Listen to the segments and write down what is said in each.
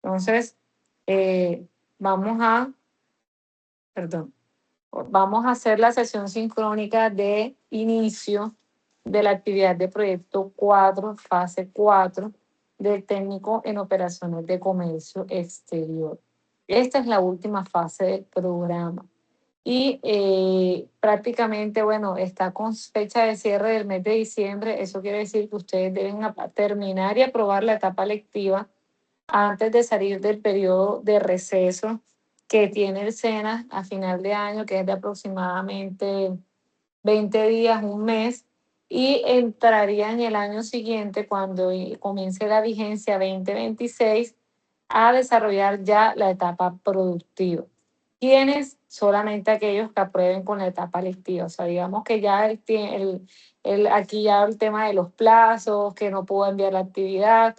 Entonces, eh, vamos a, perdón, vamos a hacer la sesión sincrónica de inicio de la actividad de proyecto 4, fase 4, del técnico en operaciones de comercio exterior. Esta es la última fase del programa. Y prácticamente, bueno, está con fecha de cierre del mes de diciembre. Eso quiere decir que ustedes deben terminar y aprobar la etapa lectiva antes de salir del periodo de receso que tiene el SENA a final de año, que es de aproximadamente 20 días, un mes, y entraría en el año siguiente, cuando comience la vigencia 2026, a desarrollar ya la etapa productiva. ¿Quiénes? Solamente aquellos que aprueben con la etapa lectiva. O sea, digamos que ya aquí ya el tema de los plazos, que no puedo enviar la actividad,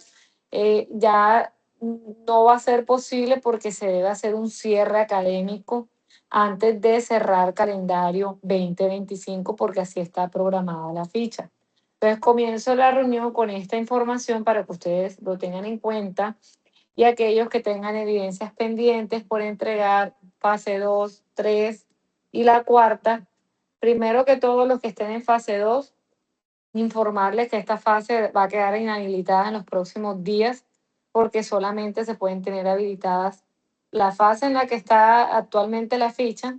ya no va a ser posible porque se debe hacer un cierre académico antes de cerrar calendario 2025, porque así está programada la ficha. Entonces comienzo la reunión con esta información para que ustedes lo tengan en cuenta, y aquellos que tengan evidencias pendientes por entregar, fase 2, 3 y la cuarta. Primero que todo, los que estén en fase 2, informarles que esta fase va a quedar inhabilitada en los próximos días, porque solamente se pueden tener habilitadas la fase en la que está actualmente la ficha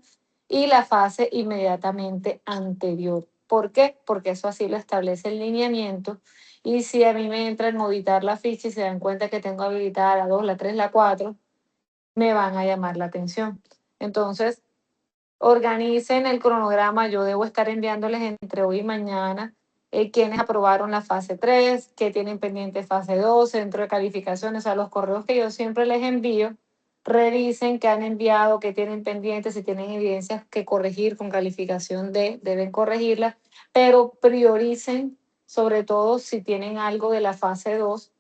y la fase inmediatamente anterior. ¿Por qué? Porque eso así lo establece el lineamiento. Y si a mí me entra en auditar la ficha y se dan cuenta que tengo habilitada la 2, la 3, la 4, me van a llamar la atención. Entonces, organicen el cronograma. Yo debo estar enviándoles entre hoy y mañana quienes aprobaron la fase 3, que tienen pendiente fase 2, centro de calificaciones, a los correos que yo siempre les envío. Revisen qué han enviado, qué tienen pendientes, si tienen evidencias que corregir con calificación D, deben corregirlas, pero prioricen, sobre todo si tienen algo de la fase 2,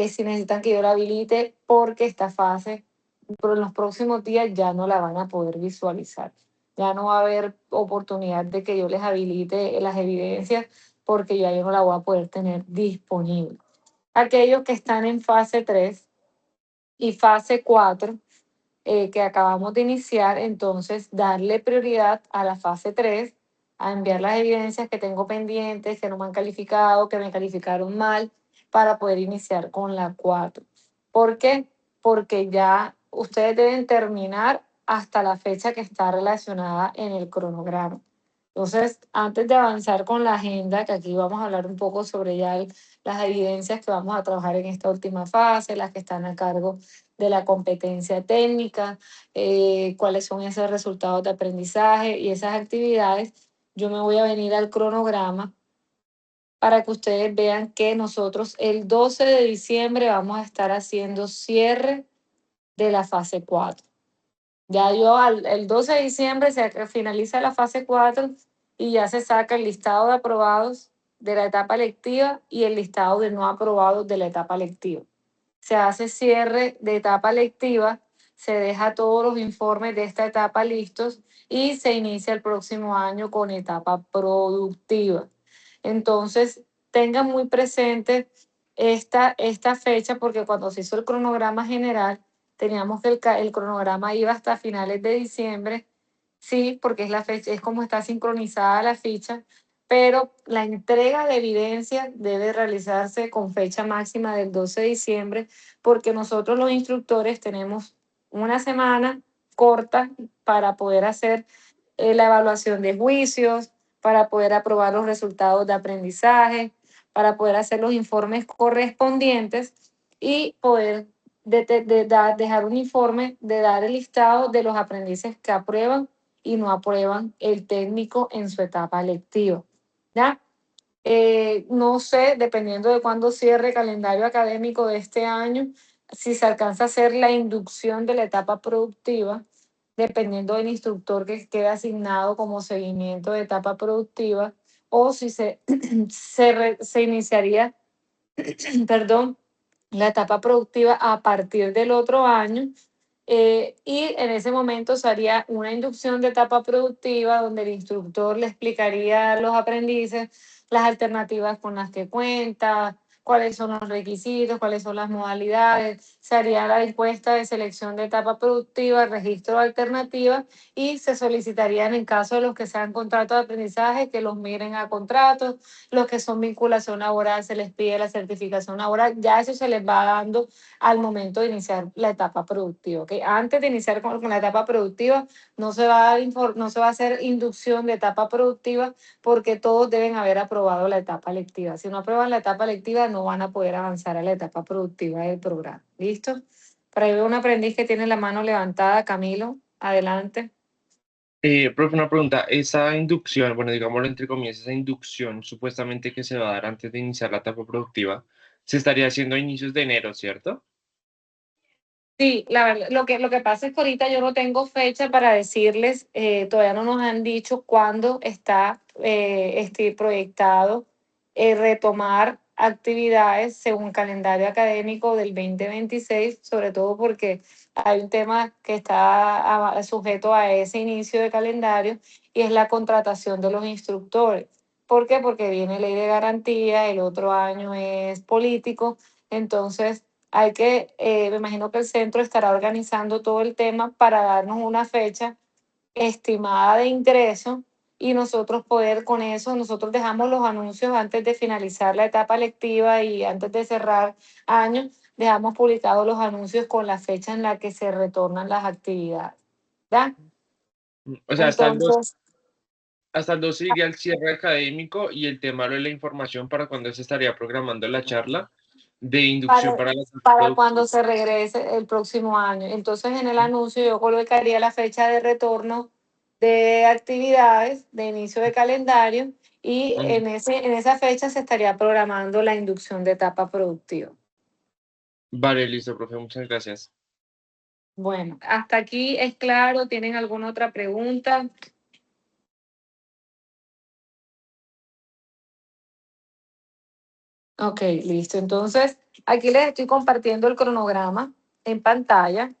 si necesitan que yo la habilite, porque esta fase, pero en los próximos días ya no la van a poder visualizar. Ya no va a haber oportunidad de que yo les habilite las evidencias, porque ya yo no la voy a poder tener disponible. Aquellos que están en fase 3 y fase 4, que acabamos de iniciar, entonces darle prioridad a la fase 3, a enviar las evidencias que tengo pendientes, que no me han calificado, que me calificaron mal, para poder iniciar con la 4. ¿Por qué? Porque ya ustedes deben terminar hasta la fecha que está relacionada en el cronograma. Entonces, antes de avanzar con la agenda, que aquí vamos a hablar un poco sobre ya las evidencias que vamos a trabajar en esta última fase, las que están a cargo de la competencia técnica, cuáles son esos resultados de aprendizaje y esas actividades, yo me voy a venir al cronograma para que ustedes vean que nosotros el 12 de diciembre vamos a estar haciendo cierre de la fase 4. Ya el 12 de diciembre se finaliza la fase 4 y ya se saca el listado de aprobados de la etapa lectiva y el listado de no aprobados de la etapa lectiva. Se hace cierre de etapa lectiva, se deja todos los informes de esta etapa listos y se inicia el próximo año con etapa productiva. Entonces, tengan muy presente esta fecha, porque cuando se hizo el cronograma general, teníamos que el cronograma iba hasta finales de diciembre, sí, porque es la fecha, es como está sincronizada la ficha, pero la entrega de evidencia debe realizarse con fecha máxima del 12 de diciembre, porque nosotros los instructores tenemos una semana corta para poder hacer la evaluación de juicios, para poder aprobar los resultados de aprendizaje, para poder hacer los informes correspondientes y poder dejar un informe de dar el listado de los aprendices que aprueban y no aprueban el técnico en su etapa lectiva. ¿Ya? No sé, dependiendo de cuándo cierre el calendario académico de este año, si se alcanza a hacer la inducción de la etapa productiva, dependiendo del instructor que quede asignado como seguimiento de etapa productiva, o si se iniciaría, perdón, la etapa productiva a partir del otro año. Y en ese momento se haría una inducción de etapa productiva donde el instructor le explicaría a los aprendices las alternativas con las que cuenta, cuáles son los requisitos, cuáles son las modalidades, se haría la encuesta de selección de etapa productiva, registro de alternativas y se solicitarían en caso de los que sean contratos de aprendizaje que los miren a contratos, los que son vinculación laboral se les pide la certificación laboral, ya eso se les va dando al momento de iniciar la etapa productiva. ¿Okay? Antes de iniciar con la etapa productiva no se va a no se va a hacer inducción de etapa productiva porque todos deben haber aprobado la etapa lectiva. Si no aprueban la etapa lectiva, no van a poder avanzar a la etapa productiva del programa. ¿Listo? Por ahí veo un aprendiz que tiene la mano levantada. Camilo, adelante. Profe, una pregunta. Esa inducción, bueno, digámoslo entre comillas, esa inducción supuestamente que se va a dar antes de iniciar la etapa productiva, se estaría haciendo a inicios de enero, ¿cierto? Sí, la verdad, lo que pasa es que ahorita yo no tengo fecha para decirles, todavía no nos han dicho cuándo está proyectado retomar actividades según calendario académico del 2026, sobre todo porque hay un tema que está sujeto a ese inicio de calendario y es la contratación de los instructores. ¿Por qué? Porque viene ley de garantía, el otro año es político, entonces hay que, me imagino que el centro estará organizando todo el tema para darnos una fecha estimada de ingreso y nosotros poder con eso, nosotros dejamos los anuncios antes de finalizar la etapa lectiva y antes de cerrar año, dejamos publicados los anuncios con la fecha en la que se retornan las actividades. ¿Ya? O sea, Entonces, hasta el 12 iría el cierre académico y el tema de la información para cuando se estaría programando la charla de inducción para, para la para producción. cuando se regrese el próximo año. Entonces, en el anuncio yo colocaría la fecha de retorno de actividades, de inicio de calendario, y Mm, en esa fecha se estaría programando la inducción de etapa productiva. vale, listo, profe, muchas gracias. Bueno, hasta aquí es claro. ¿Tienen alguna otra pregunta? Ok, listo. Entonces, aquí les estoy compartiendo el cronograma en pantalla.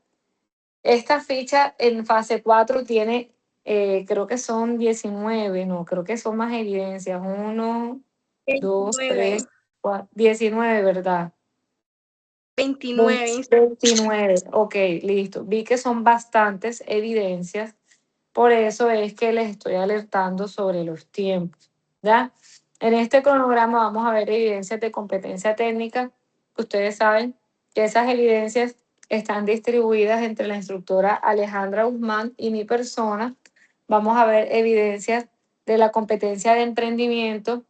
Esta ficha en fase 4 tiene, creo que son 19, no, creo que son más evidencias. Uno, dos, 29, tres, cuatro, 19, ¿verdad? 29. 29, ok, listo. Vi que son bastantes evidencias, por eso es que les estoy alertando sobre los tiempos, ¿ya? En este cronograma vamos a ver evidencias de competencia técnica. Ustedes saben que esas evidencias están distribuidas entre la instructora Alejandra Guzmán y mi persona. Vamos a ver evidencias de la competencia de emprendimiento.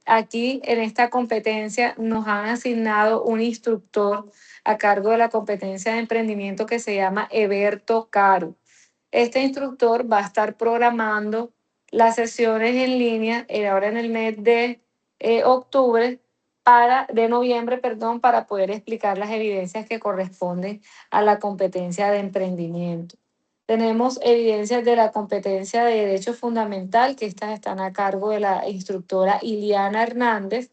Aquí en esta competencia nos han asignado un instructor a cargo de la competencia de emprendimiento que se llama Eberto Caro. Este instructor va a estar programando las sesiones en línea ahora en el mes de de noviembre, perdón, para poder explicar las evidencias que corresponden a la competencia de emprendimiento. Tenemos evidencias de la competencia de derecho fundamental, que estas están a cargo de la instructora Iliana Hernández,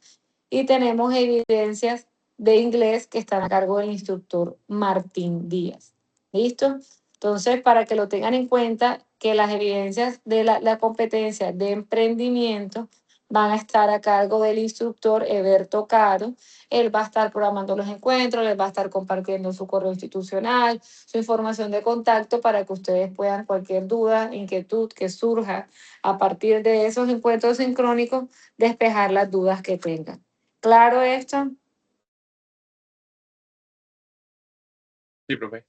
y tenemos evidencias de inglés que están a cargo del instructor Martín Díaz. ¿Listo? Entonces, para que lo tengan en cuenta, que las evidencias de la competencia de emprendimiento van a estar a cargo del instructor Eberto Caro. Él va a estar programando los encuentros, les va a estar compartiendo su correo institucional, su información de contacto para que ustedes puedan cualquier duda, inquietud que surja a partir de esos encuentros sincrónicos, despejar las dudas que tengan. ¿Claro esto? Sí, profe.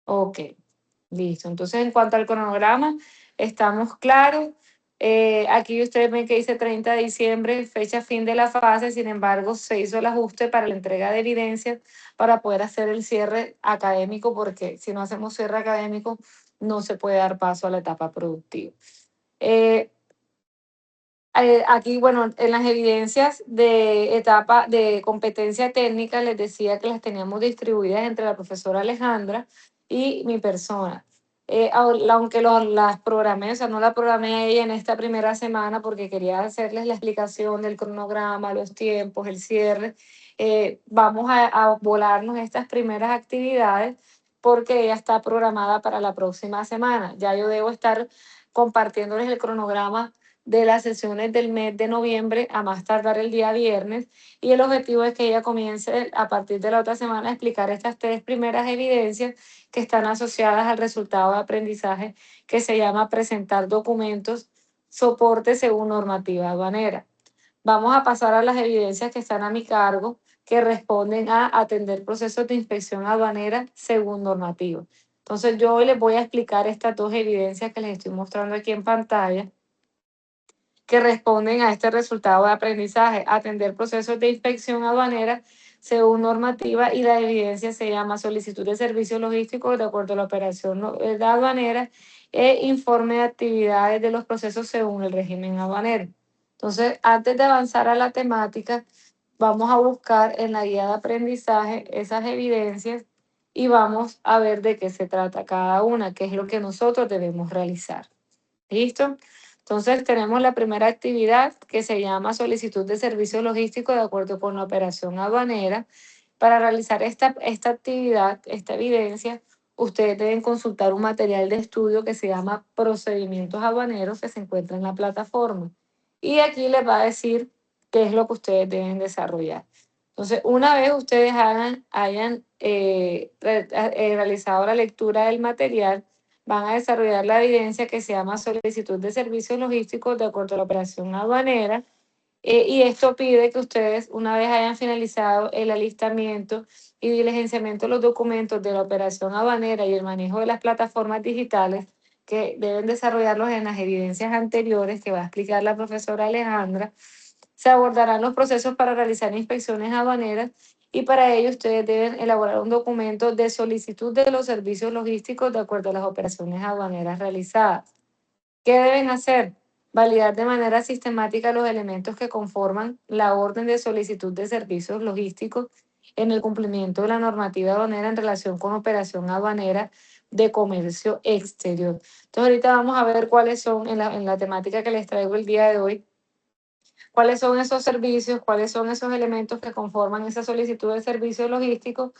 Ok, listo. Entonces, en cuanto al cronograma, estamos claros. Aquí ustedes ven que dice 30 de diciembre, fecha fin de la fase, sin embargo, se hizo el ajuste para la entrega de evidencias para poder hacer el cierre académico, porque si no hacemos cierre académico, no se puede dar paso a la etapa productiva. Eh, Aquí, bueno, en las evidencias de etapa de competencia técnica, les decía que las teníamos distribuidas entre la profesora Alejandra y mi persona. Aunque las programé, o sea, no la programé a ella en esta primera semana porque quería hacerles la explicación del cronograma, los tiempos, el cierre. Vamos a volarnos estas primeras actividades porque ella está programada para la próxima semana. Ya yo debo estar compartiéndoles el cronograma de las sesiones del mes de noviembre a más tardar el día viernes, y el objetivo es que ella comience a partir de la otra semana a explicar estas tres primeras evidencias que están asociadas al resultado de aprendizaje, que se llama presentar documentos, soporte según normativa aduanera. Vamos a pasar a las evidencias que están a mi cargo, que responden a atender procesos de inspección aduanera según normativa. Entonces, yo hoy les voy a explicar estas dos evidencias que les estoy mostrando aquí en pantalla, que responden a este resultado de aprendizaje, atender procesos de inspección aduanera según normativa, y la evidencia se llama solicitud de servicios logísticos de acuerdo a la operación aduanera e informe de actividades de los procesos según el régimen aduanero. Entonces, antes de avanzar a la temática, vamos a buscar en la guía de aprendizaje esas evidencias y vamos a ver de qué se trata cada una, qué es lo que nosotros debemos realizar. ¿Listo? Entonces tenemos la primera actividad, que se llama solicitud de servicios logísticos de acuerdo con la operación aduanera. Para realizar esta actividad, esta evidencia, ustedes deben consultar un material de estudio que se llama Procedimientos Aduaneros, que se encuentra en la plataforma. Y aquí les va a decir qué es lo que ustedes deben desarrollar. Entonces, una vez ustedes hayan realizado la lectura del material, van a desarrollar la evidencia que se llama solicitud de servicios logísticos de acuerdo a la operación aduanera, y esto pide que ustedes, una vez hayan finalizado el alistamiento y diligenciamiento de los documentos de la operación aduanera y el manejo de las plataformas digitales, que deben desarrollarlos en las evidencias anteriores que va a explicar la profesora Alejandra, se abordarán los procesos para realizar inspecciones aduaneras, y para ello ustedes deben elaborar un documento de solicitud de los servicios logísticos de acuerdo a las operaciones aduaneras realizadas. ¿Qué deben hacer? Validar de manera sistemática los elementos que conforman la orden de solicitud de servicios logísticos en el cumplimiento de la normativa aduanera en relación con operación aduanera de comercio exterior. Entonces ahorita vamos a ver cuáles son en la temática que les traigo el día de hoy, cuáles son esos servicios, cuáles son esos elementos que conforman esa solicitud de servicio logístico,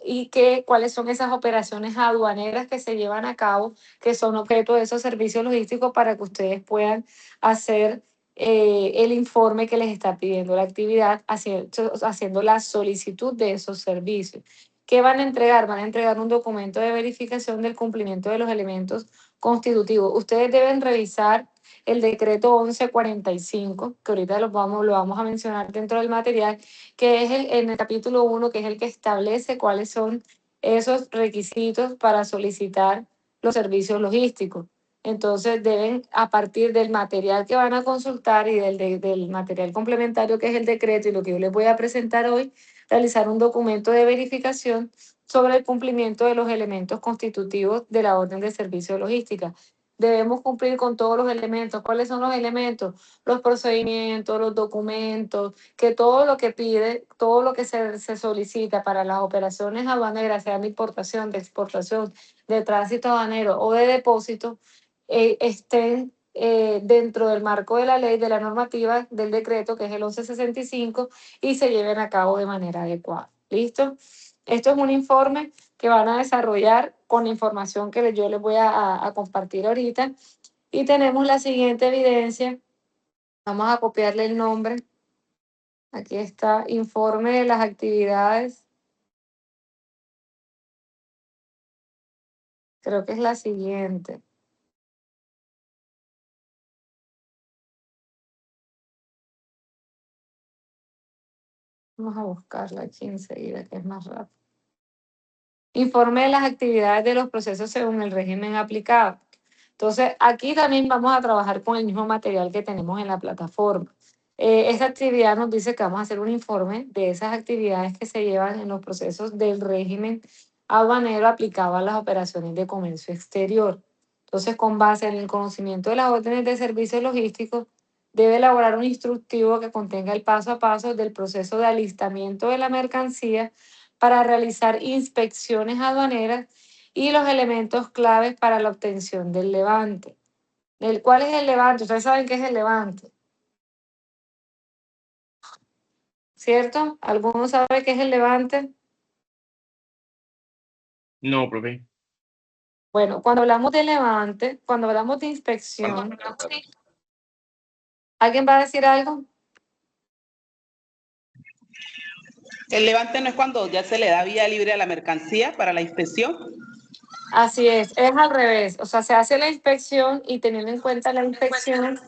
y cuáles son esas operaciones aduaneras que se llevan a cabo, que son objeto de esos servicios logísticos, para que ustedes puedan hacer el informe que les está pidiendo la actividad, haciendo la solicitud de esos servicios. ¿Qué van a entregar? Van a entregar un documento de verificación del cumplimiento de los elementos constitutivos. Ustedes deben revisar el decreto 1145, que ahorita lo vamos a mencionar dentro del material, que es en el capítulo 1, que es el que establece cuáles son esos requisitos para solicitar los servicios logísticos. Entonces deben, a partir del material que van a consultar y del material complementario, que es el decreto y lo que yo les voy a presentar hoy, realizar un documento de verificación sobre el cumplimiento de los elementos constitutivos de la orden de servicio logística. Debemos cumplir con todos los elementos. ¿Cuáles son los elementos? Los procedimientos, los documentos, que todo lo que pide, todo lo que se solicita para las operaciones aduaneras, sea de importación, de exportación, de tránsito aduanero o de depósito, estén dentro del marco de la ley, de la normativa del decreto, que es el 1165, y se lleven a cabo de manera adecuada. ¿Listo? Esto es un informe que van a desarrollar con la información que yo les voy a compartir ahorita. Y tenemos la siguiente evidencia. Vamos a copiarle el nombre. Aquí está, informe de las actividades. Creo que es la siguiente. Vamos a buscarla aquí enseguida, que es más rápido. Informe de las actividades de los procesos según el régimen aplicado. Entonces, aquí también vamos a trabajar con el mismo material que tenemos en la plataforma. Esta actividad nos dice que vamos a hacer un informe de esas actividades que se llevan en los procesos del régimen aduanero aplicado a las operaciones de comercio exterior. Entonces, con base en el conocimiento de las órdenes de servicios logísticos, debe elaborar un instructivo que contenga el paso a paso del proceso de alistamiento de la mercancía para realizar inspecciones aduaneras y los elementos claves para la obtención del levante. ¿Cuál es el levante? Ustedes saben qué es el levante, ¿cierto? ¿Alguno sabe qué es el levante? No, profe. Bueno, cuando hablamos de levante, cuando hablamos de inspección, ¿Alguien va a decir algo? El levante no es cuando ya se le da vía libre a la mercancía para la inspección. Así es al revés. O sea, se hace la inspección y teniendo en cuenta la inspección,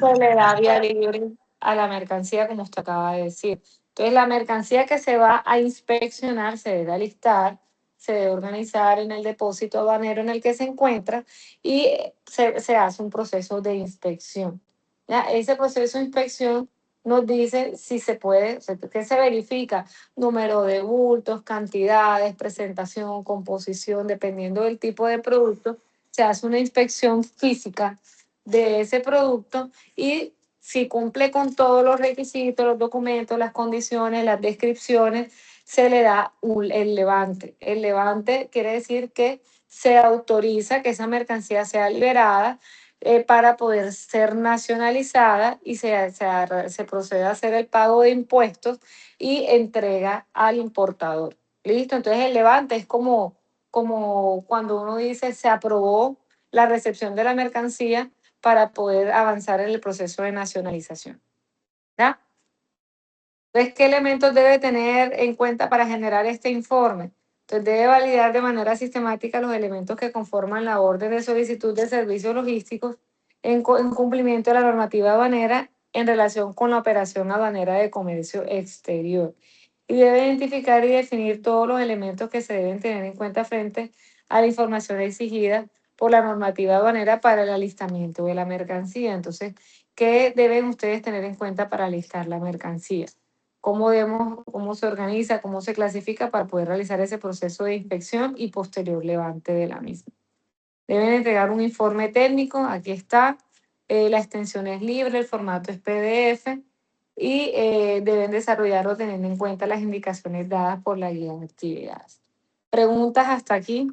se le da vía libre a la mercancía, como usted acaba de decir. Entonces, la mercancía que se va a inspeccionar se debe alistar, se debe organizar en el depósito aduanero en el que se encuentra y se hace un proceso de inspección. ¿Ya? Ese proceso de inspección nos dice si se puede, o sea, qué se verifica, número de bultos, cantidades, presentación, composición, dependiendo del tipo de producto, se hace una inspección física de ese producto y si cumple con todos los requisitos, los documentos, las condiciones, las descripciones, se le da el levante. El levante quiere decir que se autoriza que esa mercancía sea liberada para poder ser nacionalizada y se procede a hacer el pago de impuestos y entrega al importador. ¿Listo? Entonces el levante es como cuando uno dice se aprobó la recepción de la mercancía para poder avanzar en el proceso de nacionalización. ¿Ya? Entonces, ¿qué elementos debe tener en cuenta para generar este informe? Entonces, debe validar de manera sistemática los elementos que conforman la orden de solicitud de servicios logísticos en cumplimiento de la normativa aduanera en relación con la operación aduanera de comercio exterior. Y debe identificar y definir todos los elementos que se deben tener en cuenta frente a la información exigida por la normativa aduanera para el alistamiento de la mercancía. Entonces, ¿qué deben ustedes tener en cuenta para alistar la mercancía? Cómo se organiza, cómo se clasifica para poder realizar ese proceso de inspección y posterior levante de la misma. Deben entregar un informe técnico, aquí está, la extensión es libre, el formato es PDF y deben desarrollarlo teniendo en cuenta las indicaciones dadas por la guía de actividades. ¿Preguntas hasta aquí?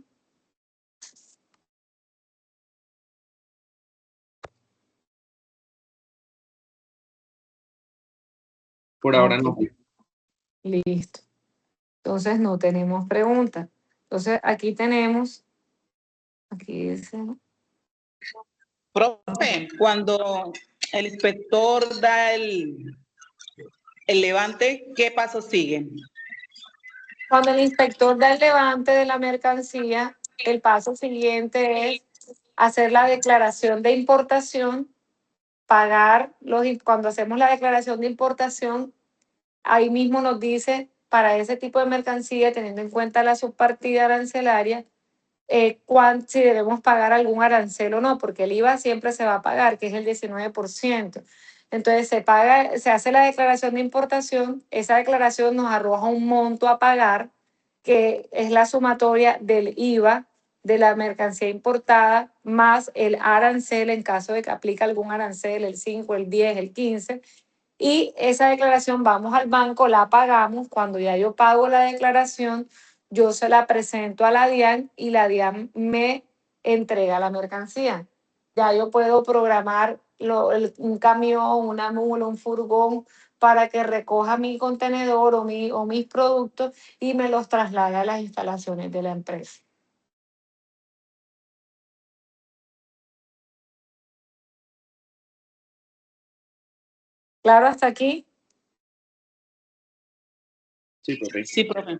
Por ahora no. Listo. Entonces no tenemos preguntas. Entonces aquí tenemos, aquí dice, Profe, cuando el inspector da el levante, ¿qué pasos siguen? cuando el inspector da el levante de la mercancía, el paso siguiente es hacer la declaración de importación, cuando hacemos la declaración de importación, ahí mismo nos dice para ese tipo de mercancía, teniendo en cuenta la subpartida arancelaria, si debemos pagar algún arancel o no, porque el IVA siempre se va a pagar, que es el 19%. Entonces se hace la declaración de importación, esa declaración nos arroja un monto a pagar, que es la sumatoria del IVA de la mercancía importada más el arancel en caso de que aplique algún arancel, el 5, el 10, el 15. Y esa declaración vamos al banco, la pagamos. Cuando ya yo pago la declaración, yo se la presento a la DIAN y la DIAN me entrega la mercancía. Ya yo puedo programar un camión, una mula, un furgón para que recoja mi contenedor o mis productos y me los traslade a las instalaciones de la empresa. ¿Claro hasta aquí? Sí, profe. Sí, profe.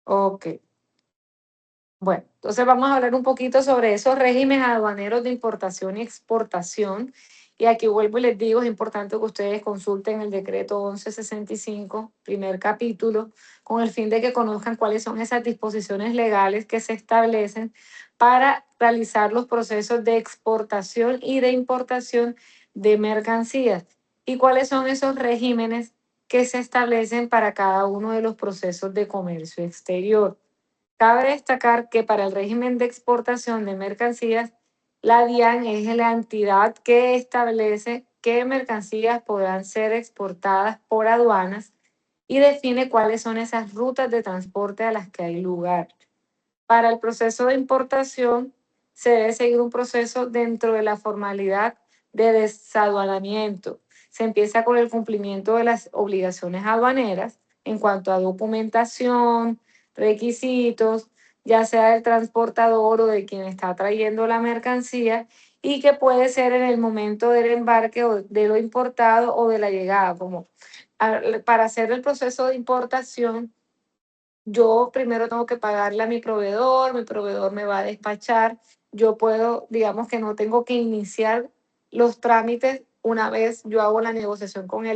Ok. Bueno, entonces vamos a hablar un poquito sobre esos regímenes aduaneros de importación y exportación. Y aquí vuelvo y les digo, es importante que ustedes consulten el decreto 1165, primer capítulo, con el fin de que conozcan cuáles son esas disposiciones legales que se establecen para realizar los procesos de exportación y de importación de mercancías y cuáles son esos regímenes que se establecen para cada uno de los procesos de comercio exterior. Cabe destacar que para el régimen de exportación de mercancías, la DIAN es la entidad que establece qué mercancías podrán ser exportadas por aduanas y define cuáles son esas rutas de transporte a las que hay lugar. Para el proceso de importación, se debe seguir un proceso dentro de la formalidad de desaduanamiento. Se empieza con el cumplimiento de las obligaciones aduaneras en cuanto a documentación, requisitos, ya sea del transportador o de quien está trayendo la mercancía, y que puede ser en el momento del embarque o de lo importado o de la llegada. Como para hacer el proceso de importación, yo primero tengo que pagarle a mi proveedor me va a despachar, yo puedo, digamos que no tengo que iniciar los trámites una vez yo hago la negociación con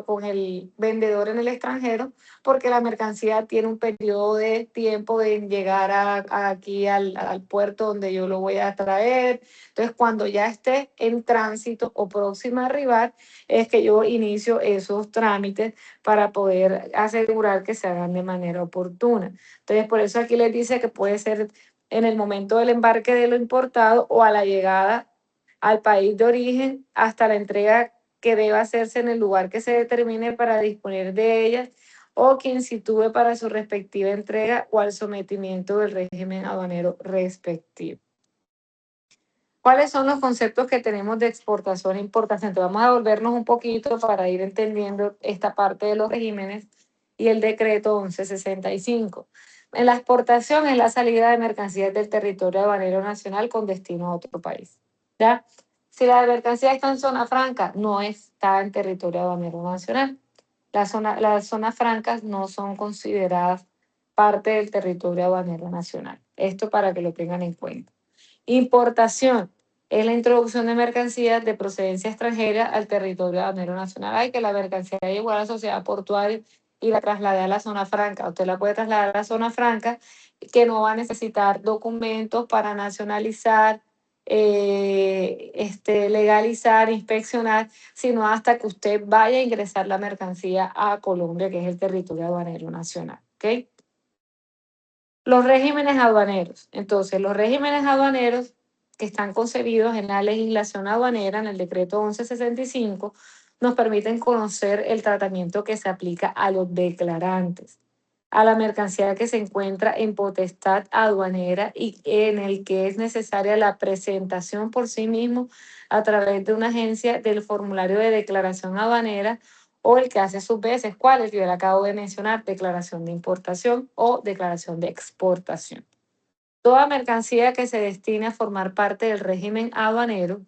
con el vendedor en el extranjero, porque la mercancía tiene un periodo de tiempo de llegar aquí al puerto donde yo lo voy a traer. Entonces, cuando ya esté en tránsito o próxima a arribar, es que yo inicio esos trámites para poder asegurar que se hagan de manera oportuna. Entonces, por eso aquí les dice que puede ser en el momento del embarque de lo importado o a la llegada al país de origen hasta la entrega que deba hacerse en el lugar que se determine para disponer de ellas o quien sitúe para su respectiva entrega o al sometimiento del régimen aduanero respectivo. ¿Cuáles son los conceptos que tenemos de exportación e importación? Entonces, vamos a volvernos un poquito para ir entendiendo esta parte de los regímenes y el decreto 1165. En la exportación es la salida de mercancías del territorio aduanero nacional con destino a otro país. ¿Ya? Si la mercancía está en zona franca, no está en territorio aduanero nacional. Las zonas francas no son consideradas parte del territorio aduanero nacional. Esto para que lo tengan en cuenta. Importación es la introducción de mercancías de procedencia extranjera al territorio aduanero nacional. Hay que la mercancía llegó a la sociedad portuaria y la trasladé a la zona franca. Usted la puede trasladar a la zona franca, que no va a necesitar documentos para nacionalizar, legalizar, inspeccionar, sino hasta que usted vaya a ingresar la mercancía a Colombia, que es el territorio aduanero nacional. ¿Ok? Los regímenes aduaneros. Entonces, los regímenes aduaneros que están concebidos en la legislación aduanera, en el decreto 1165, nos permiten conocer el tratamiento que se aplica a los declarantes, a la mercancía que se encuentra en potestad aduanera y en el que es necesaria la presentación por sí mismo a través de una agencia del formulario de declaración aduanera o el que hace sus veces, ¿cuáles? Yo le acabo de mencionar, declaración de importación o declaración de exportación. Toda mercancía que se destine a formar parte del régimen aduanero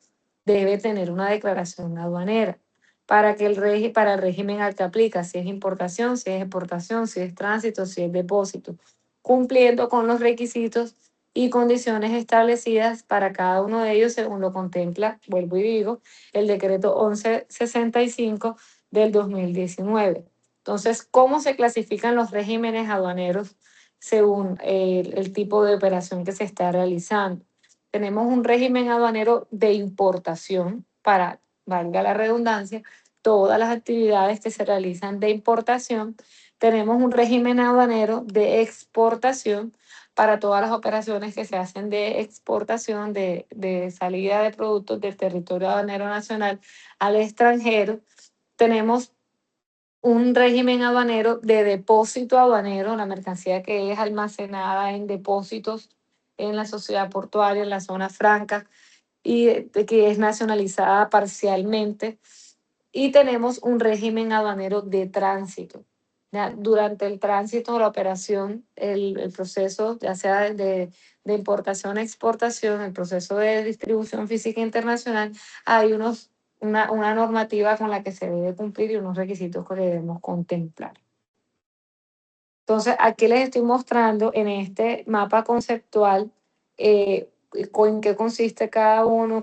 debe tener una declaración aduanera para el régimen al que aplica, si es importación, si es exportación, si es tránsito, si es depósito, cumpliendo con los requisitos y condiciones establecidas para cada uno de ellos según lo contempla, vuelvo y digo, el decreto 1165 del 2019. Entonces, ¿cómo se clasifican los regímenes aduaneros según el tipo de operación que se está realizando? Tenemos un régimen aduanero de importación para, valga la redundancia, todas las actividades que se realizan de importación. Tenemos un régimen aduanero de exportación para todas las operaciones que se hacen de exportación, de salida de productos del territorio aduanero nacional al extranjero. Tenemos un régimen aduanero de depósito aduanero, la mercancía que es almacenada en depósitos en la sociedad portuaria, en la zona franca, y que es nacionalizada parcialmente. Y tenemos un régimen aduanero de tránsito. ¿Ya? Durante el tránsito, la operación, el proceso, ya sea de importación a exportación, el proceso de distribución física internacional, hay una normativa con la que se debe cumplir y unos requisitos que debemos contemplar. Entonces, aquí les estoy mostrando en este mapa conceptual en qué consiste cada uno,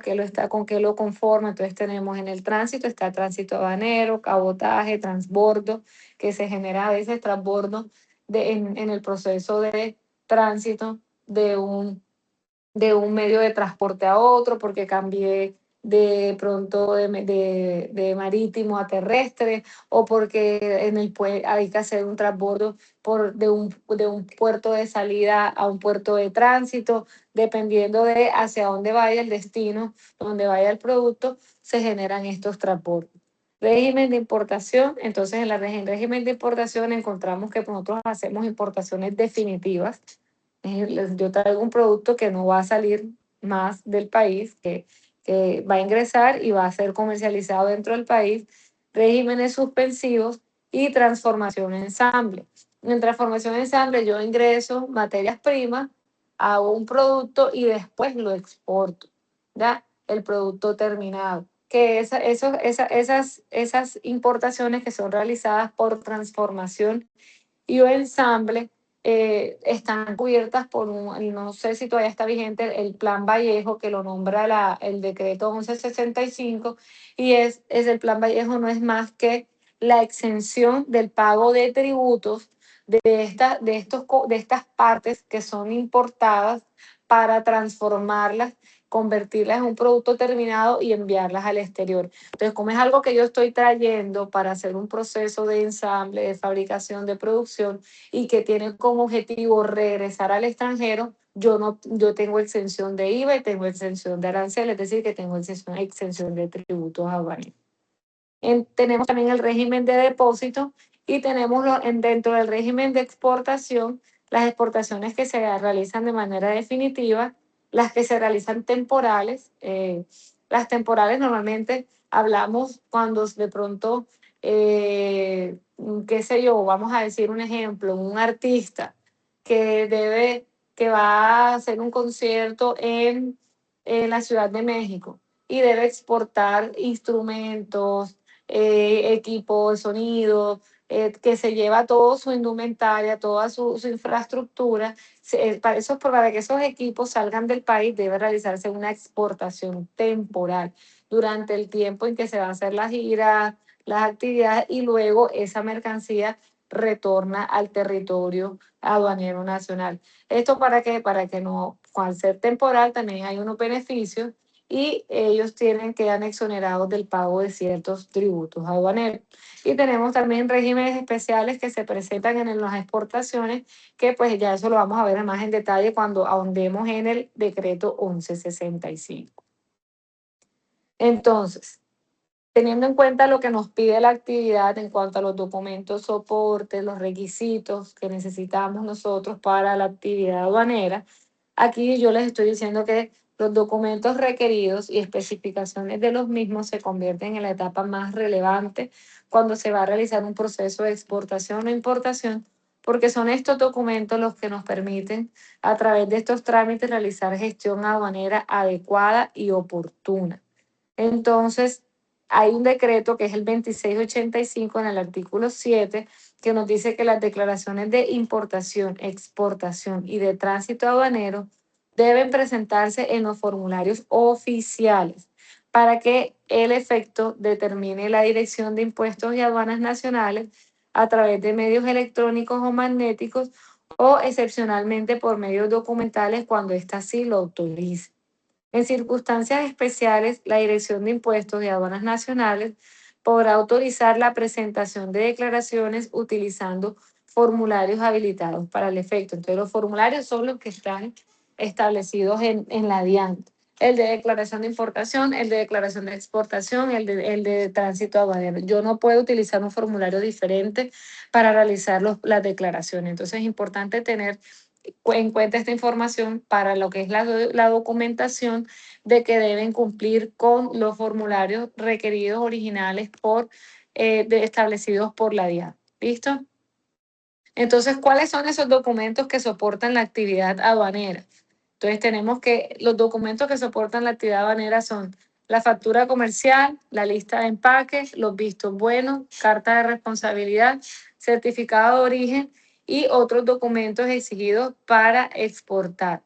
con qué lo conforma. Entonces tenemos en el tránsito, está el tránsito aduanero, cabotaje, transbordo, que se genera a veces transbordo en el proceso de tránsito de un medio de transporte a otro, porque cambié de pronto de marítimo a terrestre, o porque hay que hacer un transbordo de un puerto de salida a un puerto de tránsito, dependiendo de hacia dónde vaya el destino, donde vaya el producto, se generan estos transbordos. Régimen de importación. Entonces, en el régimen de importación encontramos que nosotros hacemos importaciones definitivas. Yo traigo un producto que no va a salir más del país, que va a ingresar y va a ser comercializado dentro del país. Regímenes suspensivos y transformación en ensamble. En transformación en ensamble yo ingreso materias primas, hago un producto y después lo exporto. ¿Ya? el producto terminado. Que esas importaciones que son realizadas por transformación y o ensamble están cubiertas por no sé si todavía está vigente el Plan Vallejo, que lo nombra el decreto 1165, y es el Plan Vallejo no es más que la exención del pago de tributos de estas partes que son importadas para transformarlas, convertirlas en un producto terminado y enviarlas al exterior. Entonces, como es algo que yo estoy trayendo para hacer un proceso de ensamble, de fabricación, de producción, y que tiene como objetivo regresar al extranjero, yo tengo exención de IVA y tengo exención de arancel, es decir, que tengo exención de tributos aduaneros. Tenemos también el régimen de depósito y tenemos dentro del régimen de exportación las exportaciones que se realizan de manera definitiva, las que se realizan temporales. Las temporales normalmente hablamos cuando de pronto, qué sé yo, vamos a decir un ejemplo, un artista que va a hacer un concierto en la Ciudad de México y debe exportar instrumentos, equipo de sonido, que se lleva toda su indumentaria, toda su infraestructura. Para que esos equipos salgan del país debe realizarse una exportación temporal durante el tiempo en que se van a hacer las giras, las actividades, y luego esa mercancía retorna al territorio aduanero nacional. ¿Esto para qué? Para que no, al ser temporal también hay unos beneficios y ellos quedan exonerados del pago de ciertos tributos aduaneros. Y tenemos también regímenes especiales que se presentan en las exportaciones, que pues ya eso lo vamos a ver más en detalle cuando ahondemos en el decreto 1165. Entonces, teniendo en cuenta lo que nos pide la actividad en cuanto a los documentos soportes, los requisitos que necesitamos nosotros para la actividad aduanera, aquí yo les estoy diciendo que los documentos requeridos y especificaciones de los mismos se convierten en la etapa más relevante cuando se va a realizar un proceso de exportación o importación, porque son estos documentos los que nos permiten, a través de estos trámites, realizar gestión aduanera adecuada y oportuna. Entonces, hay un decreto que es el 2685 en el artículo 7, que nos dice que las declaraciones de importación, exportación y de tránsito aduanero deben presentarse en los formularios oficiales para que el efecto determine la Dirección de Impuestos y Aduanas Nacionales a través de medios electrónicos o magnéticos, o excepcionalmente por medios documentales cuando ésta sí lo autorice. En circunstancias especiales, la Dirección de Impuestos y Aduanas Nacionales podrá autorizar la presentación de declaraciones utilizando formularios habilitados para el efecto. Entonces, los formularios son los que están establecidos en la DIAN. El de declaración de importación, el de declaración de exportación, el de tránsito aduanero. Yo no puedo utilizar un formulario diferente para realizar las declaraciones. Entonces, es importante tener en cuenta esta información para lo que es la documentación de que deben cumplir con los formularios requeridos originales establecidos por la DIAN. ¿Listo? Entonces, ¿cuáles son esos documentos que soportan la actividad aduanera? Entonces, tenemos que los documentos que soportan la actividad aduanera son la factura comercial, la lista de empaques, los vistos buenos, carta de responsabilidad, certificado de origen y otros documentos exigidos para exportar.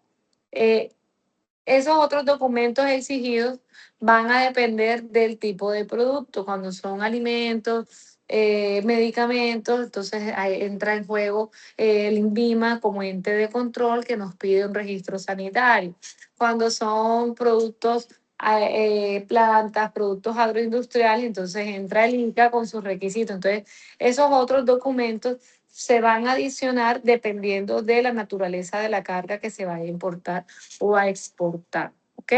Esos otros documentos exigidos van a depender del tipo de producto. Cuando son alimentos, medicamentos, entonces ahí entra en juego el INVIMA como ente de control que nos pide un registro sanitario. Cuando son productos, plantas, productos agroindustriales, entonces entra el INCA con sus requisitos. Entonces, esos otros documentos se van a adicionar dependiendo de la naturaleza de la carga que se vaya a importar o a exportar, ¿ok?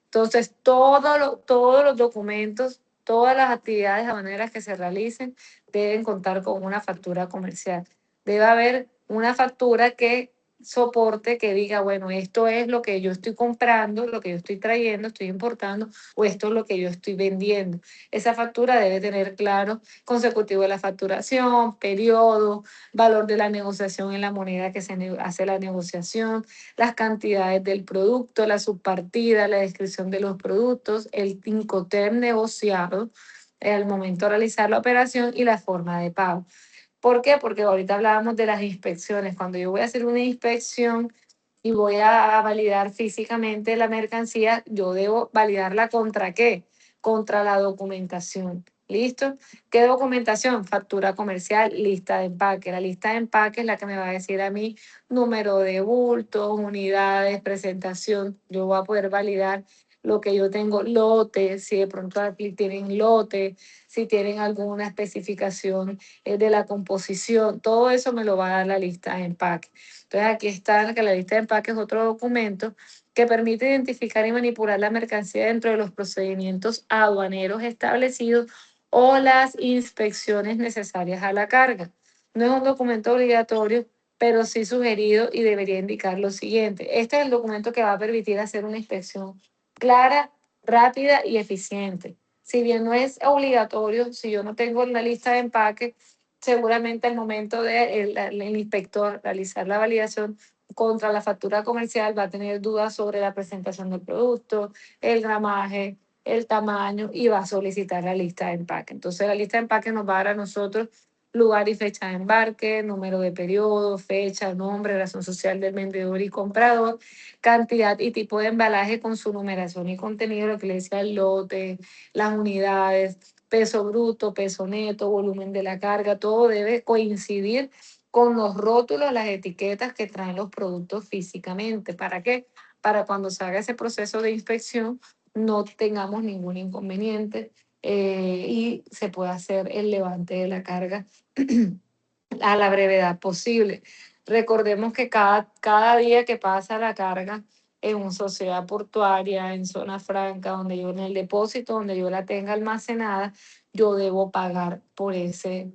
Entonces, todos los documentos, todas las actividades aduaneras que se realicen deben contar con una factura comercial. Debe haber una factura que soporte que diga, bueno, esto es lo que yo estoy comprando, lo que yo estoy trayendo, estoy importando, o esto es lo que yo estoy vendiendo. Esa factura debe tener claro consecutivo de la facturación, periodo, valor de la negociación en la moneda que se hace la negociación, las cantidades del producto, la subpartida, la descripción de los productos, el Incoterm negociado al momento de realizar la operación y la forma de pago. ¿Por qué? Porque ahorita hablábamos de las inspecciones. Cuando yo voy a hacer una inspección y voy a validar físicamente la mercancía, yo debo validarla contra qué? Contra la documentación. ¿Listo? ¿Qué documentación? Factura comercial, lista de empaque. La lista de empaque es la que me va a decir a mí número de bultos, unidades, presentación. Yo voy a poder validar lo que yo tengo, lote, si de pronto aquí tienen lote, si tienen alguna especificación de la composición, todo eso me lo va a dar la lista de empaque. Entonces aquí está que la lista de empaque es otro documento que permite identificar y manipular la mercancía dentro de los procedimientos aduaneros establecidos o las inspecciones necesarias a la carga. No es un documento obligatorio, pero sí sugerido y debería indicar lo siguiente. Este es el documento que va a permitir hacer una inspección clara, rápida y eficiente. Si bien no es obligatorio, si yo no tengo la lista de empaque, seguramente al momento de el inspector realizar la validación contra la factura comercial va a tener dudas sobre la presentación del producto, el gramaje, el tamaño y va a solicitar la lista de empaque. Entonces la lista de empaque nos va a dar a nosotros lugar y fecha de embarque, número de periodo, fecha, nombre, razón social del vendedor y comprador, cantidad y tipo de embalaje con su numeración y contenido, lo que le decía el lote, las unidades, peso bruto, peso neto, volumen de la carga, todo debe coincidir con los rótulos, las etiquetas que traen los productos físicamente. ¿Para qué? Para cuando se haga ese proceso de inspección no tengamos ningún inconveniente y se pueda hacer el levante de la carga a la brevedad posible. Recordemos que cada día que pasa la carga en una sociedad portuaria, en zona franca, donde yo en el depósito, donde yo la tenga almacenada, yo debo pagar por ese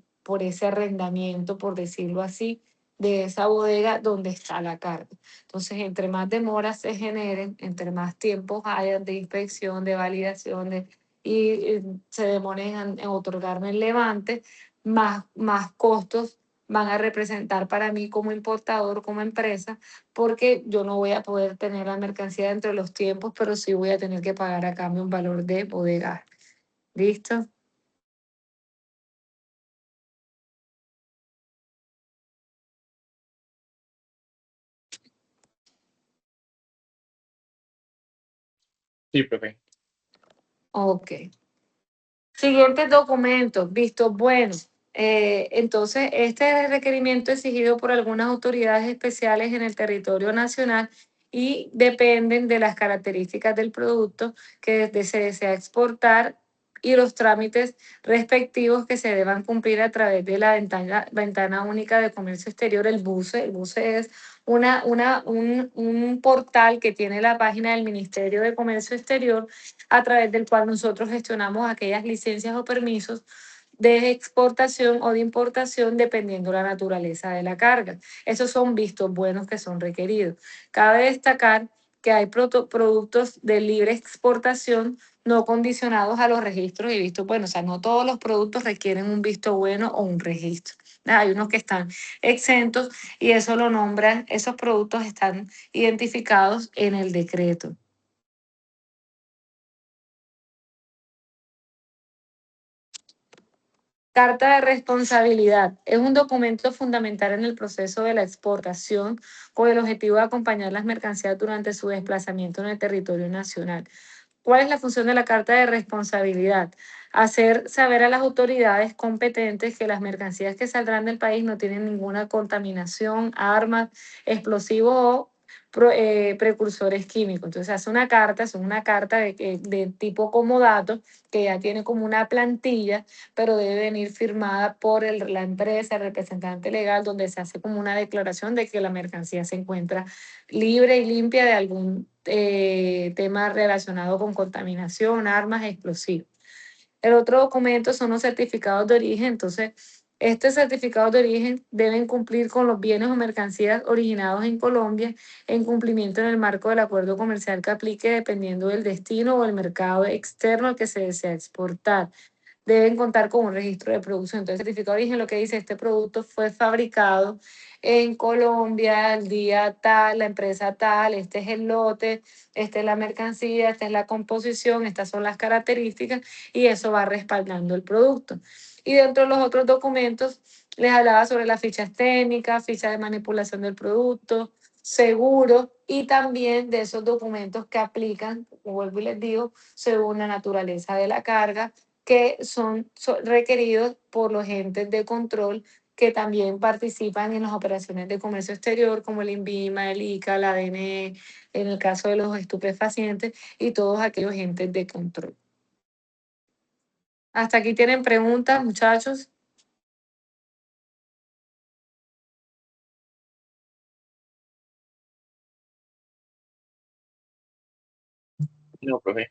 arrendamiento, por decirlo así, de esa bodega donde está la carga. Entonces, entre más demoras se generen, entre más tiempos hayan de inspección, de validación, y se demoren en otorgarme el levante, más costos van a representar para mí como importador, como empresa, porque yo no voy a poder tener la mercancía dentro de los tiempos, pero sí voy a tener que pagar a cambio un valor de bodega. ¿Listo? Sí, profe. Ok. Siguientes documentos, vistos buenos. Entonces, este es el requerimiento exigido por algunas autoridades especiales en el territorio nacional y dependen de las características del producto que se desea exportar y los trámites respectivos que se deban cumplir a través de la ventana única de comercio exterior, el BUCE. El BUCE es un portal que tiene la página del Ministerio de Comercio Exterior a través del cual nosotros gestionamos aquellas licencias o permisos de exportación o de importación dependiendo la naturaleza de la carga. Esos son vistos buenos que son requeridos. Cabe destacar que hay productos de libre exportación no condicionados a los registros y vistos buenos. O sea, no todos los productos requieren un visto bueno o un registro. Hay unos que están exentos y eso lo nombran, esos productos están identificados en el decreto. Carta de responsabilidad. Es un documento fundamental en el proceso de la exportación con el objetivo de acompañar las mercancías durante su desplazamiento en el territorio nacional. ¿Cuál es la función de la carta de responsabilidad? Hacer saber a las autoridades competentes que las mercancías que saldrán del país no tienen ninguna contaminación, armas, explosivos o precursores químicos. Entonces hace una carta, es una carta de tipo comodato que ya tiene como una plantilla, pero debe venir firmada por la empresa, el representante legal, donde se hace como una declaración de que la mercancía se encuentra libre y limpia de algún tema relacionado con contaminación, armas, explosivos. El otro documento son los certificados de origen, entonces Este certificado de origen deben cumplir con los bienes o mercancías originados en Colombia en cumplimiento en el marco del acuerdo comercial que aplique dependiendo del destino o el mercado externo al que se desea exportar. Deben contar con un registro de producción. Entonces, el certificado de origen lo que dice, este producto fue fabricado en Colombia el día tal, la empresa tal, este es el lote, esta es la mercancía, esta es la composición, estas son las características y eso va respaldando el producto. Y dentro de los otros documentos les hablaba sobre las fichas técnicas, fichas de manipulación del producto, seguro y también de esos documentos que aplican, vuelvo y les digo, según la naturaleza de la carga, que son requeridos por los entes de control que también participan en las operaciones de comercio exterior, como el INVIMA, el ICA, la ADNE, en el caso de los estupefacientes y todos aquellos entes de control. Hasta aquí tienen preguntas, muchachos. No, profe.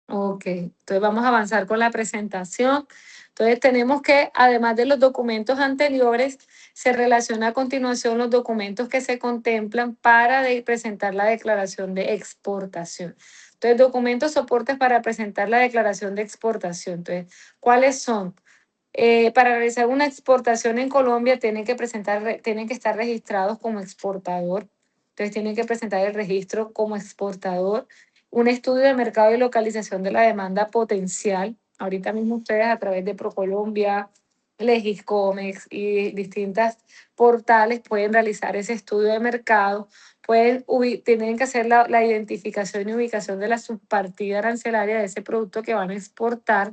Ok, entonces vamos a avanzar con la presentación. Entonces tenemos que, además de los documentos anteriores, se relaciona a continuación los documentos que se contemplan para presentar la declaración de exportación. Entonces, documentos soportes para presentar la declaración de exportación. Entonces, ¿cuáles son? Para realizar una exportación en Colombia tienen que estar registrados como exportador. Entonces tienen que presentar el registro como exportador, un estudio de mercado y localización de la demanda potencial. Ahorita mismo ustedes a través de ProColombia, Legiscomex y distintas portales pueden realizar ese estudio de mercado. Tienen que hacer la identificación y ubicación de la subpartida arancelaria de ese producto que van a exportar.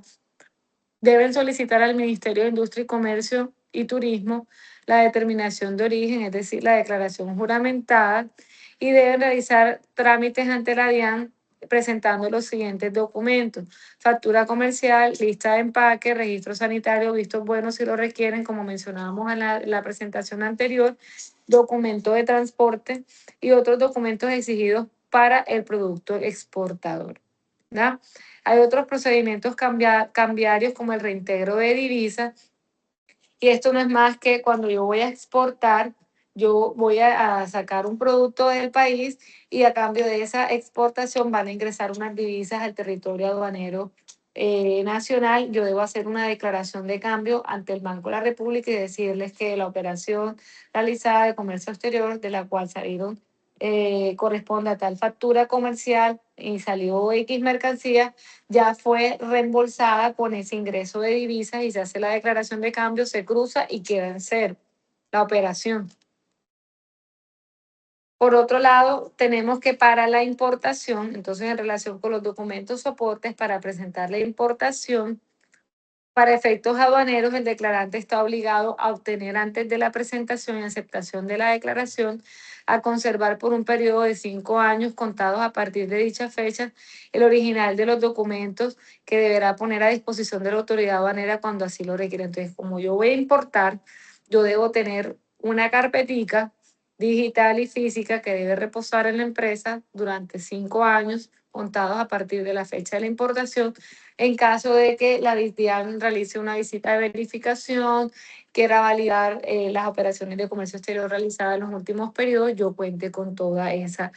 Deben solicitar al Ministerio de Industria y Comercio y Turismo la determinación de origen, es decir, la declaración juramentada, y deben realizar trámites ante la DIAN presentando los siguientes documentos: factura comercial, lista de empaque, registro sanitario, vistos buenos si lo requieren, como mencionábamos en la presentación anterior, documento de transporte y otros documentos exigidos para el producto exportador, ¿no? Hay otros procedimientos cambiarios como el reintegro de divisas, y esto no es más que cuando yo voy a exportar, yo voy a sacar un producto del país y a cambio de esa exportación van a ingresar unas divisas al territorio aduanero nacional. Yo debo hacer una declaración de cambio ante el Banco de la República y decirles que la operación realizada de comercio exterior, de la cual salieron, corresponde a tal factura comercial y salió X mercancía, ya fue reembolsada con ese ingreso de divisas y se hace la declaración de cambio, se cruza y queda en cero la operación. Por otro lado, tenemos que para la importación, entonces en relación con los documentos soportes para presentar la importación, para efectos aduaneros, el declarante está obligado a obtener antes de la presentación y aceptación de la declaración, a conservar por un periodo de 5 años contados a partir de dicha fecha el original de los documentos que deberá poner a disposición de la autoridad aduanera cuando así lo requiera. Entonces, como yo voy a importar, yo debo tener una carpetica digital y física que debe reposar en la empresa durante 5 años contados a partir de la fecha de la importación, en caso de que la DIAN realice una visita de verificación, quiera validar las operaciones de comercio exterior realizadas en los últimos periodos, yo cuente con toda esa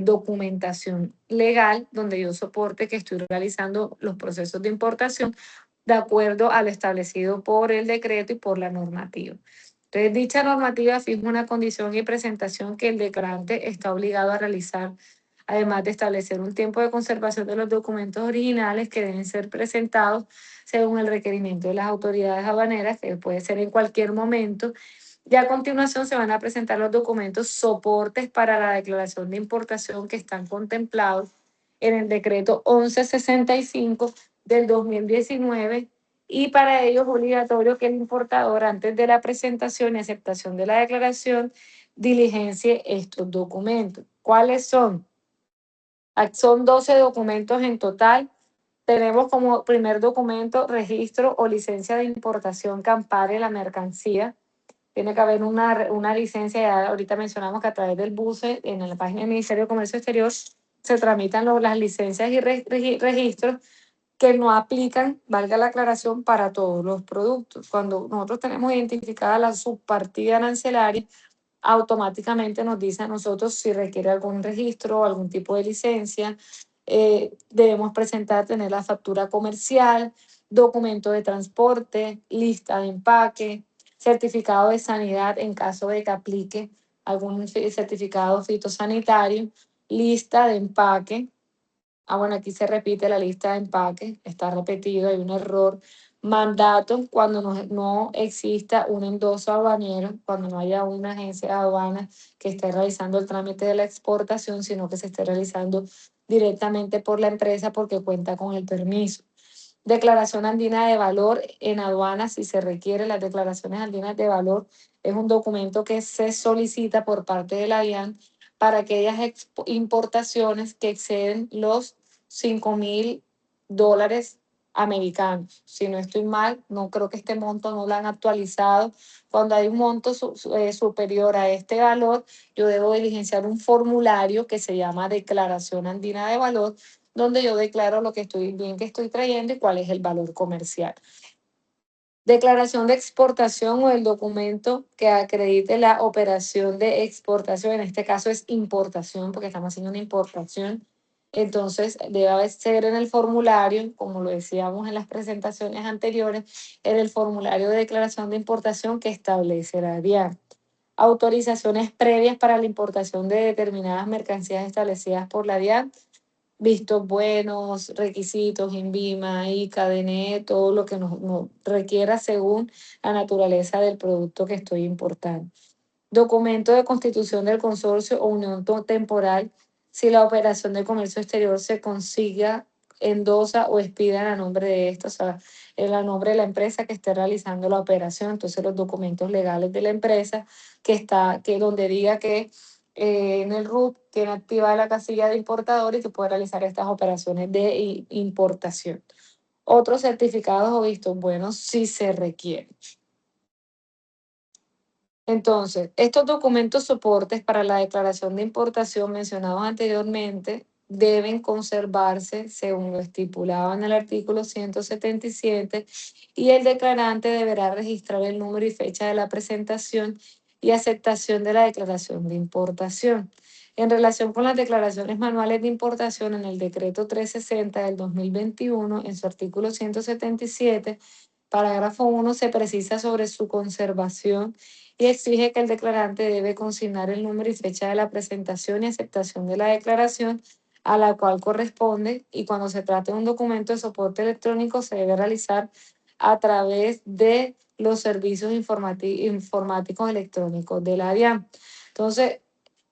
documentación legal donde yo soporte que estoy realizando los procesos de importación de acuerdo a lo establecido por el decreto y por la normativa. Entonces, dicha normativa fija una condición y presentación que el declarante está obligado a realizar, además de establecer un tiempo de conservación de los documentos originales que deben ser presentados según el requerimiento de las autoridades aduaneras, que puede ser en cualquier momento. Y a continuación se van a presentar los documentos soportes para la declaración de importación que están contemplados en el decreto 1165 del 2019, y para ello es obligatorio que el importador, antes de la presentación y aceptación de la declaración, diligencie estos documentos. ¿Cuáles son? Son 12 documentos en total. Tenemos como primer documento registro o licencia de importación que ampare la mercancía. Tiene que haber una licencia, ya ahorita mencionamos que a través del BUCE, en la página del Ministerio de Comercio Exterior, se tramitan las licencias y registros que no aplican, valga la aclaración, para todos los productos. Cuando nosotros tenemos identificada la subpartida arancelaria, automáticamente nos dice a nosotros si requiere algún registro o algún tipo de licencia. Debemos presentar, tener la factura comercial, documento de transporte, lista de empaque, certificado de sanidad en caso de que aplique algún certificado fitosanitario, lista de empaque. Bueno, aquí se repite la lista de empaque, está repetido, hay un error. Mandato cuando no exista un endoso aduanero, cuando no haya una agencia de aduanas que esté realizando el trámite de la exportación, sino que se esté realizando directamente por la empresa porque cuenta con el permiso. Declaración andina de valor en aduanas, si se requiere. Las declaraciones andinas de valor es un documento que se solicita por parte de la DIAN para aquellas importaciones que exceden los $5,000 americanos. Si no estoy mal, no creo que este monto no lo han actualizado. Cuando hay un monto superior a este valor, yo debo diligenciar un formulario que se llama declaración andina de valor, donde yo declaro lo que estoy trayendo y cuál es el valor comercial. Declaración de exportación o el documento que acredite la operación de exportación, en este caso es importación porque estamos haciendo una importación. Entonces debe ser en el formulario, como lo decíamos en las presentaciones anteriores, en el formulario de declaración de importación que establece la DIAN. Autorizaciones previas para la importación de determinadas mercancías establecidas por la DIAN, vistos buenos, requisitos, INVIMA, ICA, DNE, todo lo que nos requiera según la naturaleza del producto que estoy importando. Documento de constitución del consorcio o unión temporal si la operación de comercio exterior se consiga, endosa o expida a nombre de esta, o sea, en el nombre de la empresa que esté realizando la operación. Entonces los documentos legales de la empresa que donde diga que en el RUT tiene activada la casilla de importador y que puede realizar estas operaciones de importación. Otros certificados o vistos buenos si se requiere. Entonces, estos documentos soportes para la declaración de importación mencionados anteriormente deben conservarse según lo estipulado en el artículo 177 y el declarante deberá registrar el número y fecha de la presentación y aceptación de la declaración de importación. En relación con las declaraciones manuales de importación, en el decreto 360 del 2021, en su artículo 177, parágrafo 1, se precisa sobre su conservación y exige que el declarante debe consignar el número y fecha de la presentación y aceptación de la declaración a la cual corresponde, y cuando se trate de un documento de soporte electrónico se debe realizar a través de los servicios informáticos electrónicos de la DIAN. Entonces,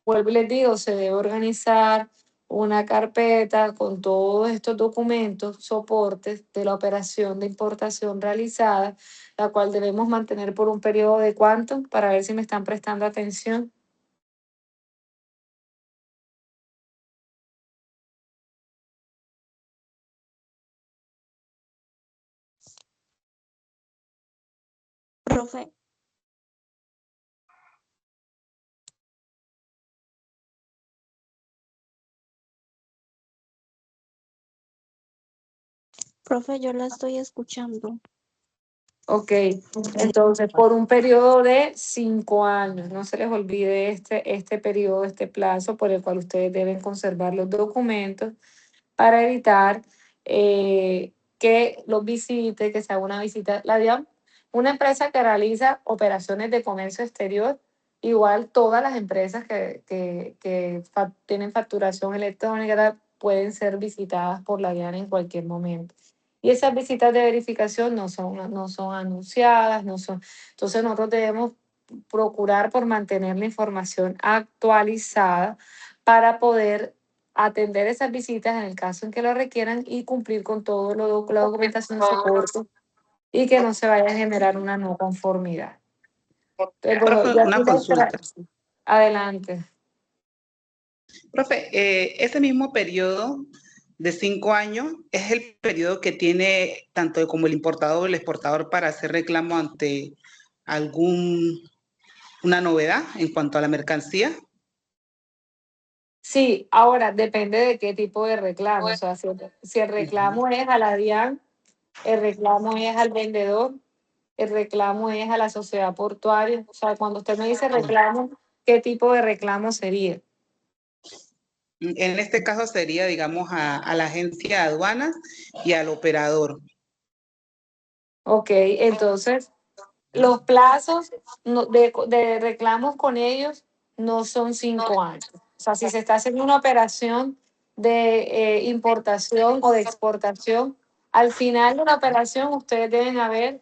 vuelvo y les digo, se debe organizar una carpeta con todos estos documentos, soportes de la operación de importación realizada, la cual debemos mantener por un periodo de ¿cuánto? Para ver si me están prestando atención. Profe, yo la estoy escuchando. Ok, entonces por un periodo de 5 años, no se les olvide este periodo, este plazo por el cual ustedes deben conservar los documentos para evitar que los visite, que se haga una visita. La DIAN, una empresa que realiza operaciones de comercio exterior, igual todas las empresas que tienen facturación electrónica pueden ser visitadas por la DIAN en cualquier momento. Y esas visitas de verificación no son anunciadas, no son. Entonces nosotros debemos procurar por mantener la información actualizada para poder atender esas visitas en el caso en que lo requieran y cumplir con todo la documentación de soporte y que no se vaya a generar una no conformidad. Entonces, bueno, Profe, ya una consulta. adelante. Profe, ese mismo periodo de 5 años es el periodo que tiene tanto como el importador o el exportador para hacer reclamo ante una novedad en cuanto a la mercancía. Sí, ahora depende de qué tipo de reclamo. O sea, si el reclamo es a la DIAN, el reclamo es al vendedor, el reclamo es a la sociedad portuaria. O sea, cuando usted me dice reclamo, ¿qué tipo de reclamo sería? En este caso sería, digamos, a la agencia de aduanas y al operador. Ok, entonces los plazos de reclamos con ellos no son 5 años. O sea, si se está haciendo una operación de importación o de exportación, al final de la operación ustedes deben haber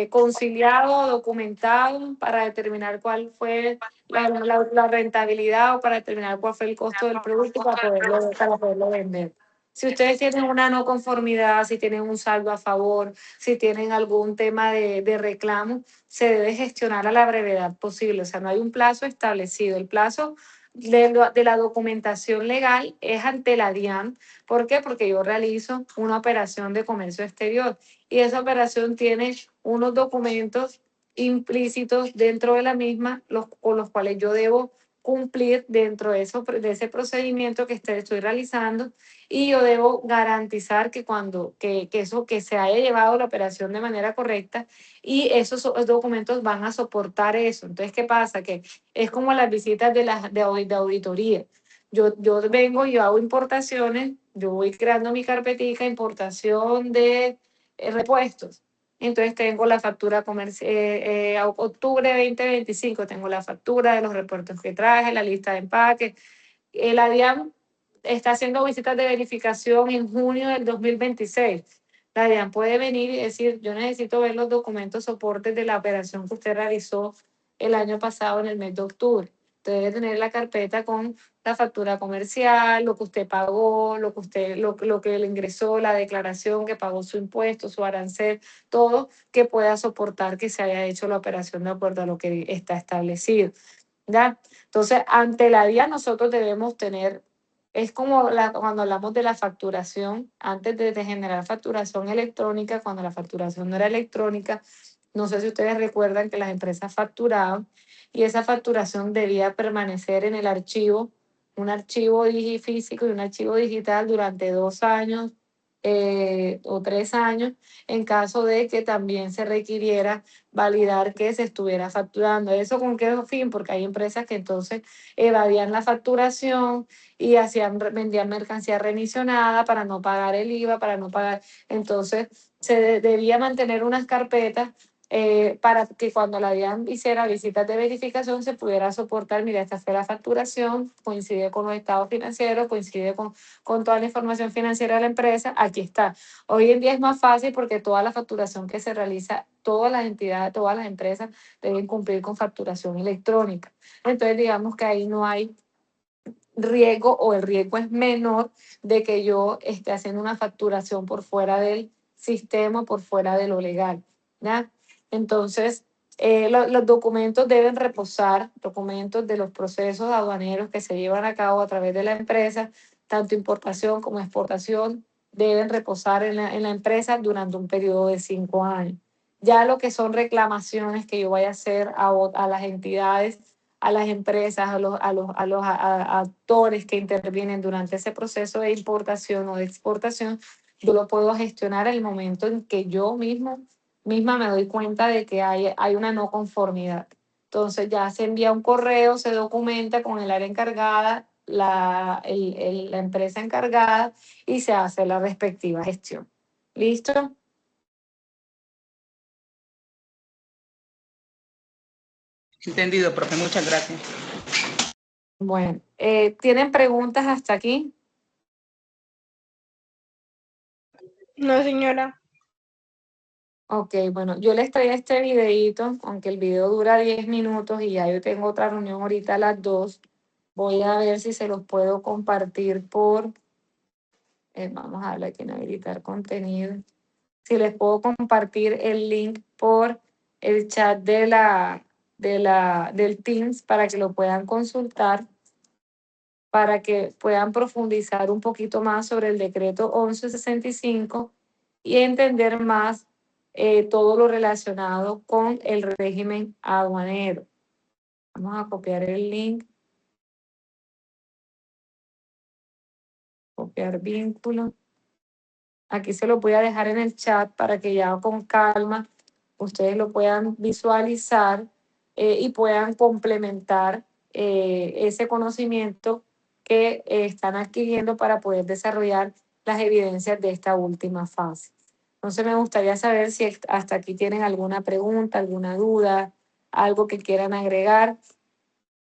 conciliado, documentado para determinar cuál fue la rentabilidad o para determinar cuál fue el costo del producto para poderlo vender. Si ustedes tienen una no conformidad, si tienen un saldo a favor, si tienen algún tema de reclamo, se debe gestionar a la brevedad posible. O sea, no hay un plazo establecido. El plazo de la documentación legal es ante la DIAN. ¿Por qué? Porque yo realizo una operación de comercio exterior y esa operación tiene unos documentos implícitos dentro de la misma, con los cuales yo debo cumplir dentro de ese procedimiento que estoy realizando, y yo debo garantizar que que se haya llevado la operación de manera correcta, y esos documentos van a soportar eso. Entonces, ¿qué pasa? Que es como las visitas de auditoría. Yo vengo, yo hago importaciones, yo voy creando mi carpetica, importación de repuestos. Entonces tengo la factura comercial, octubre 2025, tengo la factura de los repuestos que traje, la lista de empaques. La DIAN está haciendo visitas de verificación en junio del 2026. La DIAN puede venir y decir, yo necesito ver los documentos soportes de la operación que usted realizó el año pasado en el mes de octubre. Usted debe tener la carpeta con la factura comercial, lo que usted pagó, lo que le ingresó, la declaración que pagó su impuesto, su arancel, todo que pueda soportar que se haya hecho la operación de acuerdo a lo que está establecido. ¿Ya? Entonces, ante la DIAN nosotros debemos tener, es como cuando hablamos de la facturación, antes de generar facturación electrónica, cuando la facturación no era electrónica, no sé si ustedes recuerdan que las empresas facturaban y esa facturación debía permanecer en el archivo, un archivo físico y un archivo digital durante 2 años o 3 años, en caso de que también se requiriera validar que se estuviera facturando. ¿Eso con qué fin? Porque hay empresas que entonces evadían la facturación y vendían mercancía remisionada para no pagar el IVA, para no pagar. Entonces, debía mantener unas carpetas para que cuando la DIAN hiciera visitas de verificación se pudiera soportar, mira, esta fue la facturación, coincide con los estados financieros, coincide con toda la información financiera de la empresa, aquí está. Hoy en día es más fácil porque toda la facturación que se realiza, todas las entidades, todas las empresas deben cumplir con facturación electrónica. Entonces, digamos que ahí no hay riesgo, o el riesgo es menor de que yo esté haciendo una facturación por fuera del sistema, por fuera de lo legal, ¿ya? Entonces, los documentos deben reposar, documentos de los procesos aduaneros que se llevan a cabo a través de la empresa, tanto importación como exportación, deben reposar en la empresa durante un periodo de 5 años. Ya lo que son reclamaciones que yo vaya a hacer a las entidades, a las empresas, a actores que intervienen durante ese proceso de importación o de exportación, yo lo puedo gestionar en el momento en que yo misma me doy cuenta de que hay una no conformidad. Entonces ya se envía un correo, se documenta con el área encargada, la empresa encargada, y se hace la respectiva gestión. ¿Listo? Entendido, profe. Muchas gracias. Bueno, ¿tienen preguntas hasta aquí? No, señora. Ok, bueno, yo les traía este videíto, aunque el video dura 10 minutos y ya yo tengo otra reunión ahorita a las 2. Voy a ver si se los puedo compartir vamos a darle aquí en habilitar contenido. Si les puedo compartir el link por el chat del Teams para que lo puedan consultar, para que puedan profundizar un poquito más sobre el decreto 1165 y entender más todo lo relacionado con el régimen aduanero. Vamos a copiar el link Copiar vínculo. Aquí se lo voy a dejar en el chat para que ya con calma ustedes lo puedan visualizar y puedan complementar ese conocimiento que están adquiriendo para poder desarrollar las evidencias de esta última fase. Entonces me gustaría saber si hasta aquí tienen alguna pregunta, alguna duda, algo que quieran agregar.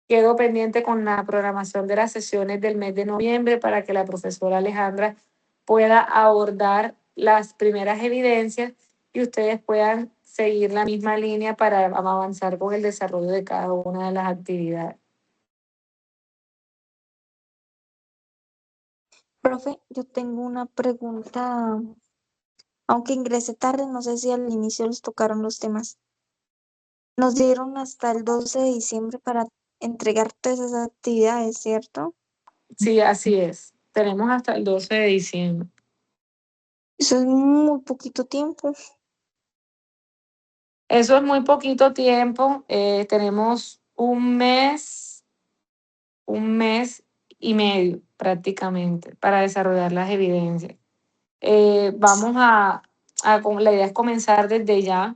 Quedo pendiente con la programación de las sesiones del mes de noviembre para que la profesora Alejandra pueda abordar las primeras evidencias y ustedes puedan seguir la misma línea para avanzar con el desarrollo de cada una de las actividades. Profe, yo tengo una pregunta. Aunque ingresé tarde, no sé si al inicio les tocaron los temas. Nos dieron hasta el 12 de diciembre para entregar todas esas actividades, ¿cierto? Sí, así es. Tenemos hasta el 12 de diciembre. Eso es muy poquito tiempo. Eso es muy poquito tiempo. Tenemos un mes y medio prácticamente para desarrollar las evidencias. Vamos la idea es comenzar desde ya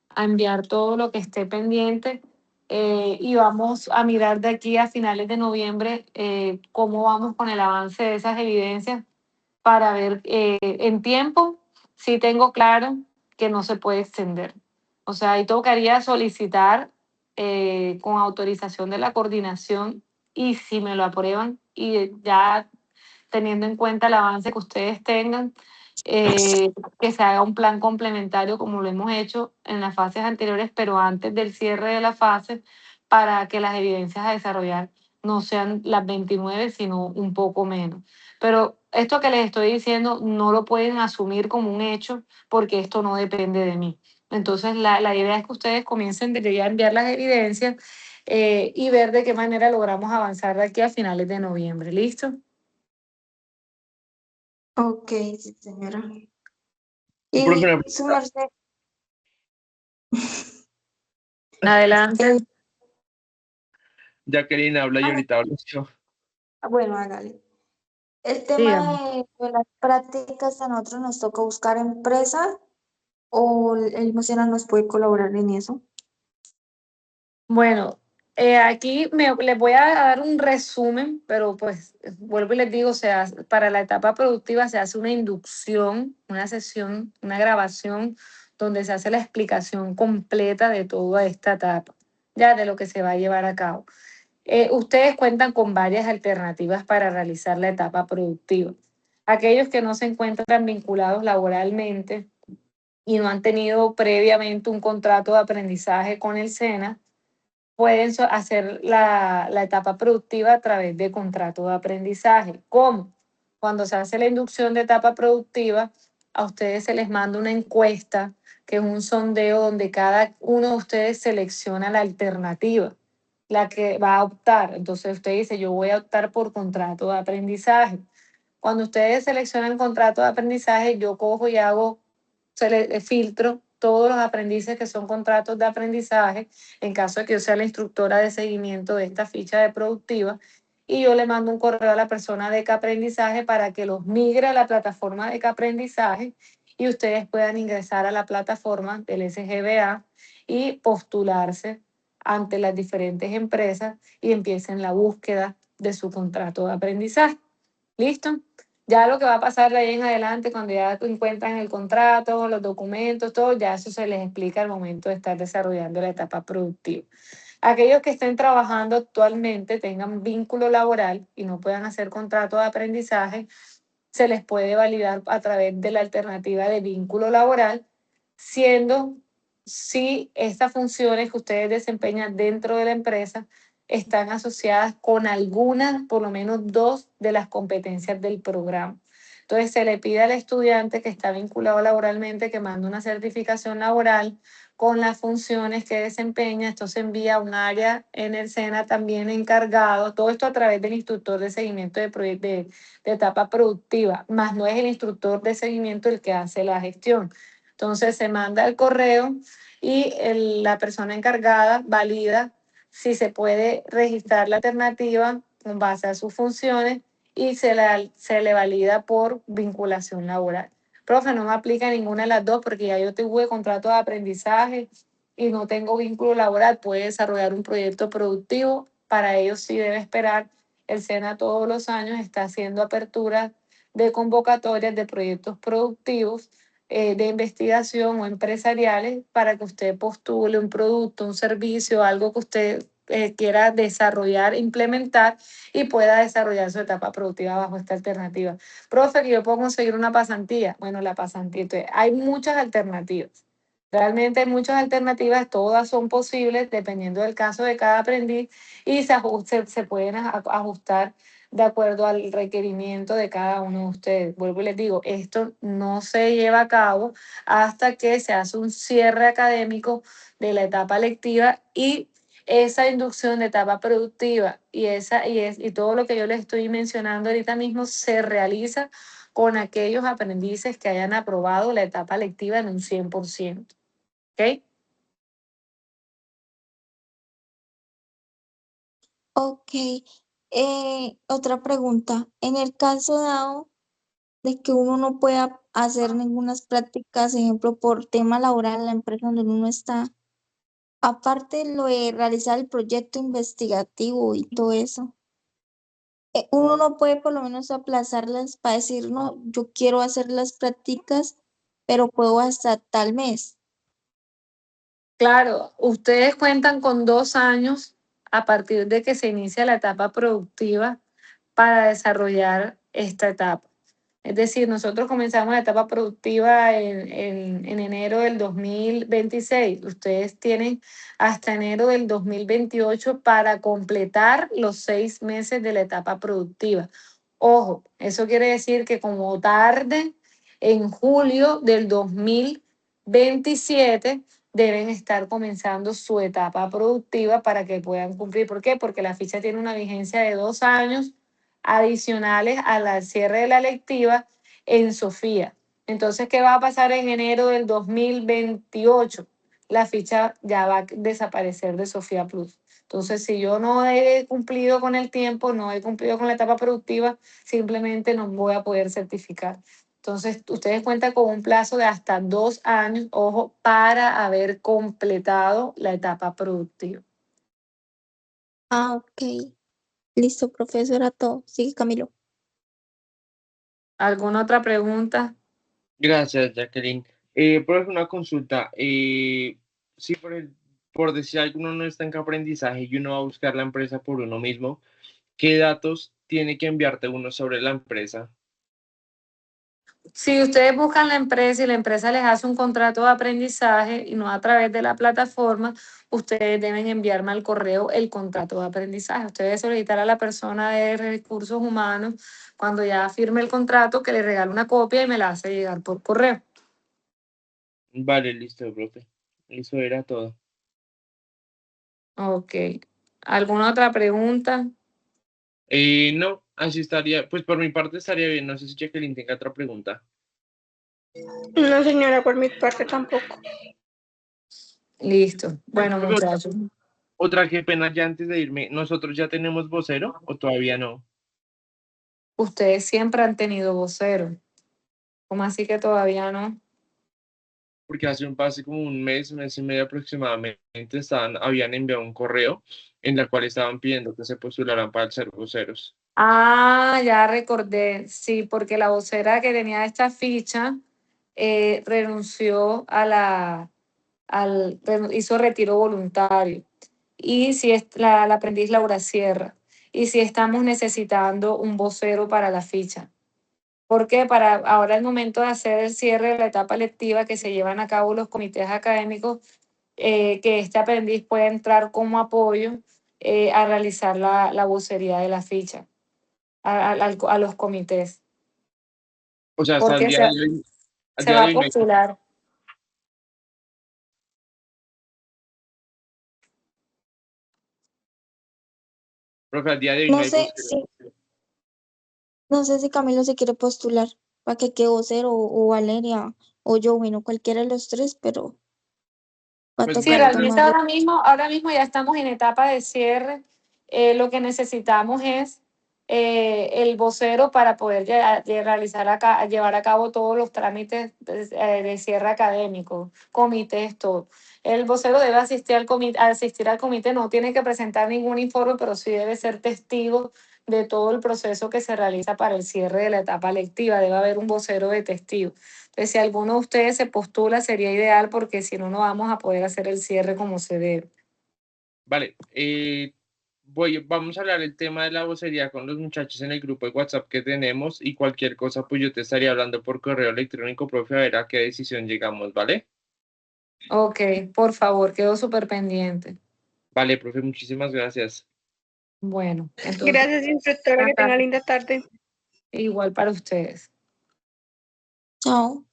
a enviar todo lo que esté pendiente y vamos a mirar de aquí a finales de noviembre cómo vamos con el avance de esas evidencias para ver en tiempo, sí tengo claro que no se puede extender. O sea, ahí tocaría solicitar con autorización de la coordinación y si me lo aprueban y ya teniendo en cuenta el avance que ustedes tengan, que se haga un plan complementario como lo hemos hecho en las fases anteriores, pero antes del cierre de la fase, para que las evidencias a desarrollar no sean las 29, sino un poco menos. Pero esto que les estoy diciendo no lo pueden asumir como un hecho porque esto no depende de mí. Entonces, la idea es que ustedes comiencen desde ya a enviar las evidencias y ver de qué manera logramos avanzar de aquí a finales de noviembre. ¿Listo? Ok, sí, señora. Profe, Y su merced, Adelante. Jacqueline habla y ahorita hablo yo. bueno, hágale. El Dígame. tema de las prácticas a nosotros nos toca buscar empresa o el Mocena nos puede colaborar en eso. Bueno, aquí les voy a dar un resumen, pero pues vuelvo y les digo, para la etapa productiva se hace una inducción, una sesión, una grabación donde se hace la explicación completa de toda esta etapa, ya de lo que se va a llevar a cabo. Ustedes cuentan con varias alternativas para realizar la etapa productiva. Aquellos que no se encuentran vinculados laboralmente y no han tenido previamente un contrato de aprendizaje con el SENA, pueden hacer la etapa productiva a través de contrato de aprendizaje. ¿Cómo? Cuando se hace la inducción de etapa productiva, a ustedes se les manda una encuesta, que es un sondeo donde cada uno de ustedes selecciona la alternativa, la que va a optar. Entonces usted dice, yo voy a optar por contrato de aprendizaje. Cuando ustedes seleccionan contrato de aprendizaje, yo cojo y filtro todos los aprendices que son contratos de aprendizaje, en caso de que yo sea la instructora de seguimiento de esta ficha de productiva, y yo le mando un correo a la persona de Caprendizaje para que los migre a la plataforma de Caprendizaje y ustedes puedan ingresar a la plataforma del SGBA y postularse ante las diferentes empresas y empiecen la búsqueda de su contrato de aprendizaje. ¿Listo? Ya lo que va a pasar de ahí en adelante, cuando ya encuentran el contrato, los documentos, todo, ya eso se les explica al momento de estar desarrollando la etapa productiva. Aquellos que estén trabajando actualmente, tengan vínculo laboral y no puedan hacer contrato de aprendizaje, se les puede validar a través de la alternativa de vínculo laboral, siendo si estas funciones que ustedes desempeñan dentro de la empresa están asociadas con algunas, por lo menos dos de las competencias del programa. Entonces se le pide al estudiante que está vinculado laboralmente que mande una certificación laboral con las funciones que desempeña. Esto se envía a un área en el SENA también encargado, todo esto a través del instructor de seguimiento de etapa productiva, más no es el instructor de seguimiento el que hace la gestión. Entonces se manda el correo y la persona encargada valida si se puede registrar la alternativa con base a sus funciones y se le valida por vinculación laboral. Profe, no me aplica ninguna de las dos porque ya yo tuve contrato de aprendizaje y no tengo vínculo laboral. Puede desarrollar un proyecto productivo. Para ello sí debe esperar. El SENA todos los años está haciendo aperturas de convocatorias de proyectos productivos de investigación o empresariales para que usted postule un producto, un servicio, algo que usted quiera desarrollar, implementar y pueda desarrollar su etapa productiva bajo esta alternativa. Profe, que yo puedo conseguir una pasantía. Bueno, la pasantía, entonces, hay muchas alternativas. Realmente hay muchas alternativas, todas son posibles dependiendo del caso de cada aprendiz y se pueden ajustar de acuerdo al requerimiento de cada uno de ustedes. Vuelvo y les digo, esto no se lleva a cabo hasta que se hace un cierre académico de la etapa lectiva y esa inducción de etapa productiva y todo lo que yo les estoy mencionando ahorita mismo se realiza con aquellos aprendices que hayan aprobado la etapa lectiva en un 100%. ¿Ok? Ok. Otra pregunta. En el caso dado de que uno no pueda hacer ninguna prácticas, ejemplo, por tema laboral en la empresa donde uno está, aparte de lo de realizar el proyecto investigativo y todo eso, uno no puede por lo menos aplazarlas para decir, no, yo quiero hacer las prácticas, pero puedo hasta tal mes. Claro, ustedes cuentan con 2 años a partir de que se inicia la etapa productiva para desarrollar esta etapa. Es decir, nosotros comenzamos la etapa productiva en enero del 2026. Ustedes tienen hasta enero del 2028 para completar los 6 meses de la etapa productiva. Ojo, eso quiere decir que como tarde, en julio del 2027, deben estar comenzando su etapa productiva para que puedan cumplir. ¿Por qué? Porque la ficha tiene una vigencia de 2 años adicionales al cierre de la lectiva en Sofía. Entonces, ¿qué va a pasar en enero del 2028? La ficha ya va a desaparecer de Sofía Plus. Entonces, si yo no he cumplido con el tiempo, no he cumplido con la etapa productiva, simplemente no voy a poder certificar. Entonces, ustedes cuentan con un plazo de hasta 2 años, ojo, para haber completado la etapa productiva. Ah, ok. Listo, profesor, era todo. Sigue, Camilo. ¿Alguna otra pregunta? Gracias, Jacqueline. Profe, una consulta. Si por decir alguno no está en aprendizaje y uno va a buscar la empresa por uno mismo, ¿qué datos tiene que enviarte uno sobre la empresa? Si ustedes buscan la empresa y la empresa les hace un contrato de aprendizaje y no a través de la plataforma, ustedes deben enviarme al correo el contrato de aprendizaje. Ustedes deben solicitar a la persona de recursos humanos cuando ya firme el contrato que le regale una copia y me la hace llegar por correo. Vale, listo, profe. Eso era todo. Ok. ¿Alguna otra pregunta? No, así estaría, pues por mi parte estaría bien. No sé si Jacqueline tenga otra pregunta. No, señora, por mi parte tampoco. Listo. Bueno, Profe, muchachos. otra que pena ya antes de irme. ¿Nosotros ya tenemos vocero o todavía no? Ustedes siempre han tenido vocero. ¿Cómo así que todavía no? Porque hace como un mes y medio aproximadamente, habían enviado un correo en el cual estaban pidiendo que se postularan para ser voceros. Ah, ya recordé, sí, porque la vocera que tenía esta ficha renunció hizo retiro voluntario. Y si es la aprendiz Laura Sierra. Y si estamos necesitando un vocero para la ficha. Porque para ahora el momento de hacer el cierre de la etapa lectiva que se llevan a cabo los comités académicos, que este aprendiz pueda entrar como apoyo a realizar la vocería de la ficha a los comités, O sea, hasta el porque día de hoy, al se día va de a hoy no hay, postular. profe, al día de hoy no No hay sé vocero. si, no sé si Camilo se quiere postular para que quede vocero o Valeria o yo, bueno, cualquiera de los tres, pero va a Pues Sí, tocar bueno, realmente tomarlo. ahora mismo ya estamos en etapa de cierre. Lo que necesitamos es el vocero para poder llevar a cabo todos los trámites de cierre académico, comités, todo. El vocero debe asistir al comité, no tiene que presentar ningún informe, pero sí debe ser testigo de todo el proceso que se realiza para el cierre de la etapa lectiva. Debe haber un vocero de testigo. Entonces, si alguno de ustedes se postula, sería ideal porque si no, no vamos a poder hacer el cierre como se debe. Vale, vamos a hablar el tema de la vocería con los muchachos en el grupo de WhatsApp que tenemos y cualquier cosa, pues yo te estaría hablando por correo electrónico, profe, a ver a qué decisión llegamos, ¿vale? Ok, por favor, quedo súper pendiente. Vale, profe, muchísimas gracias. Bueno, entonces, Gracias, instructora. Que tenga linda tarde. igual para ustedes. Chao.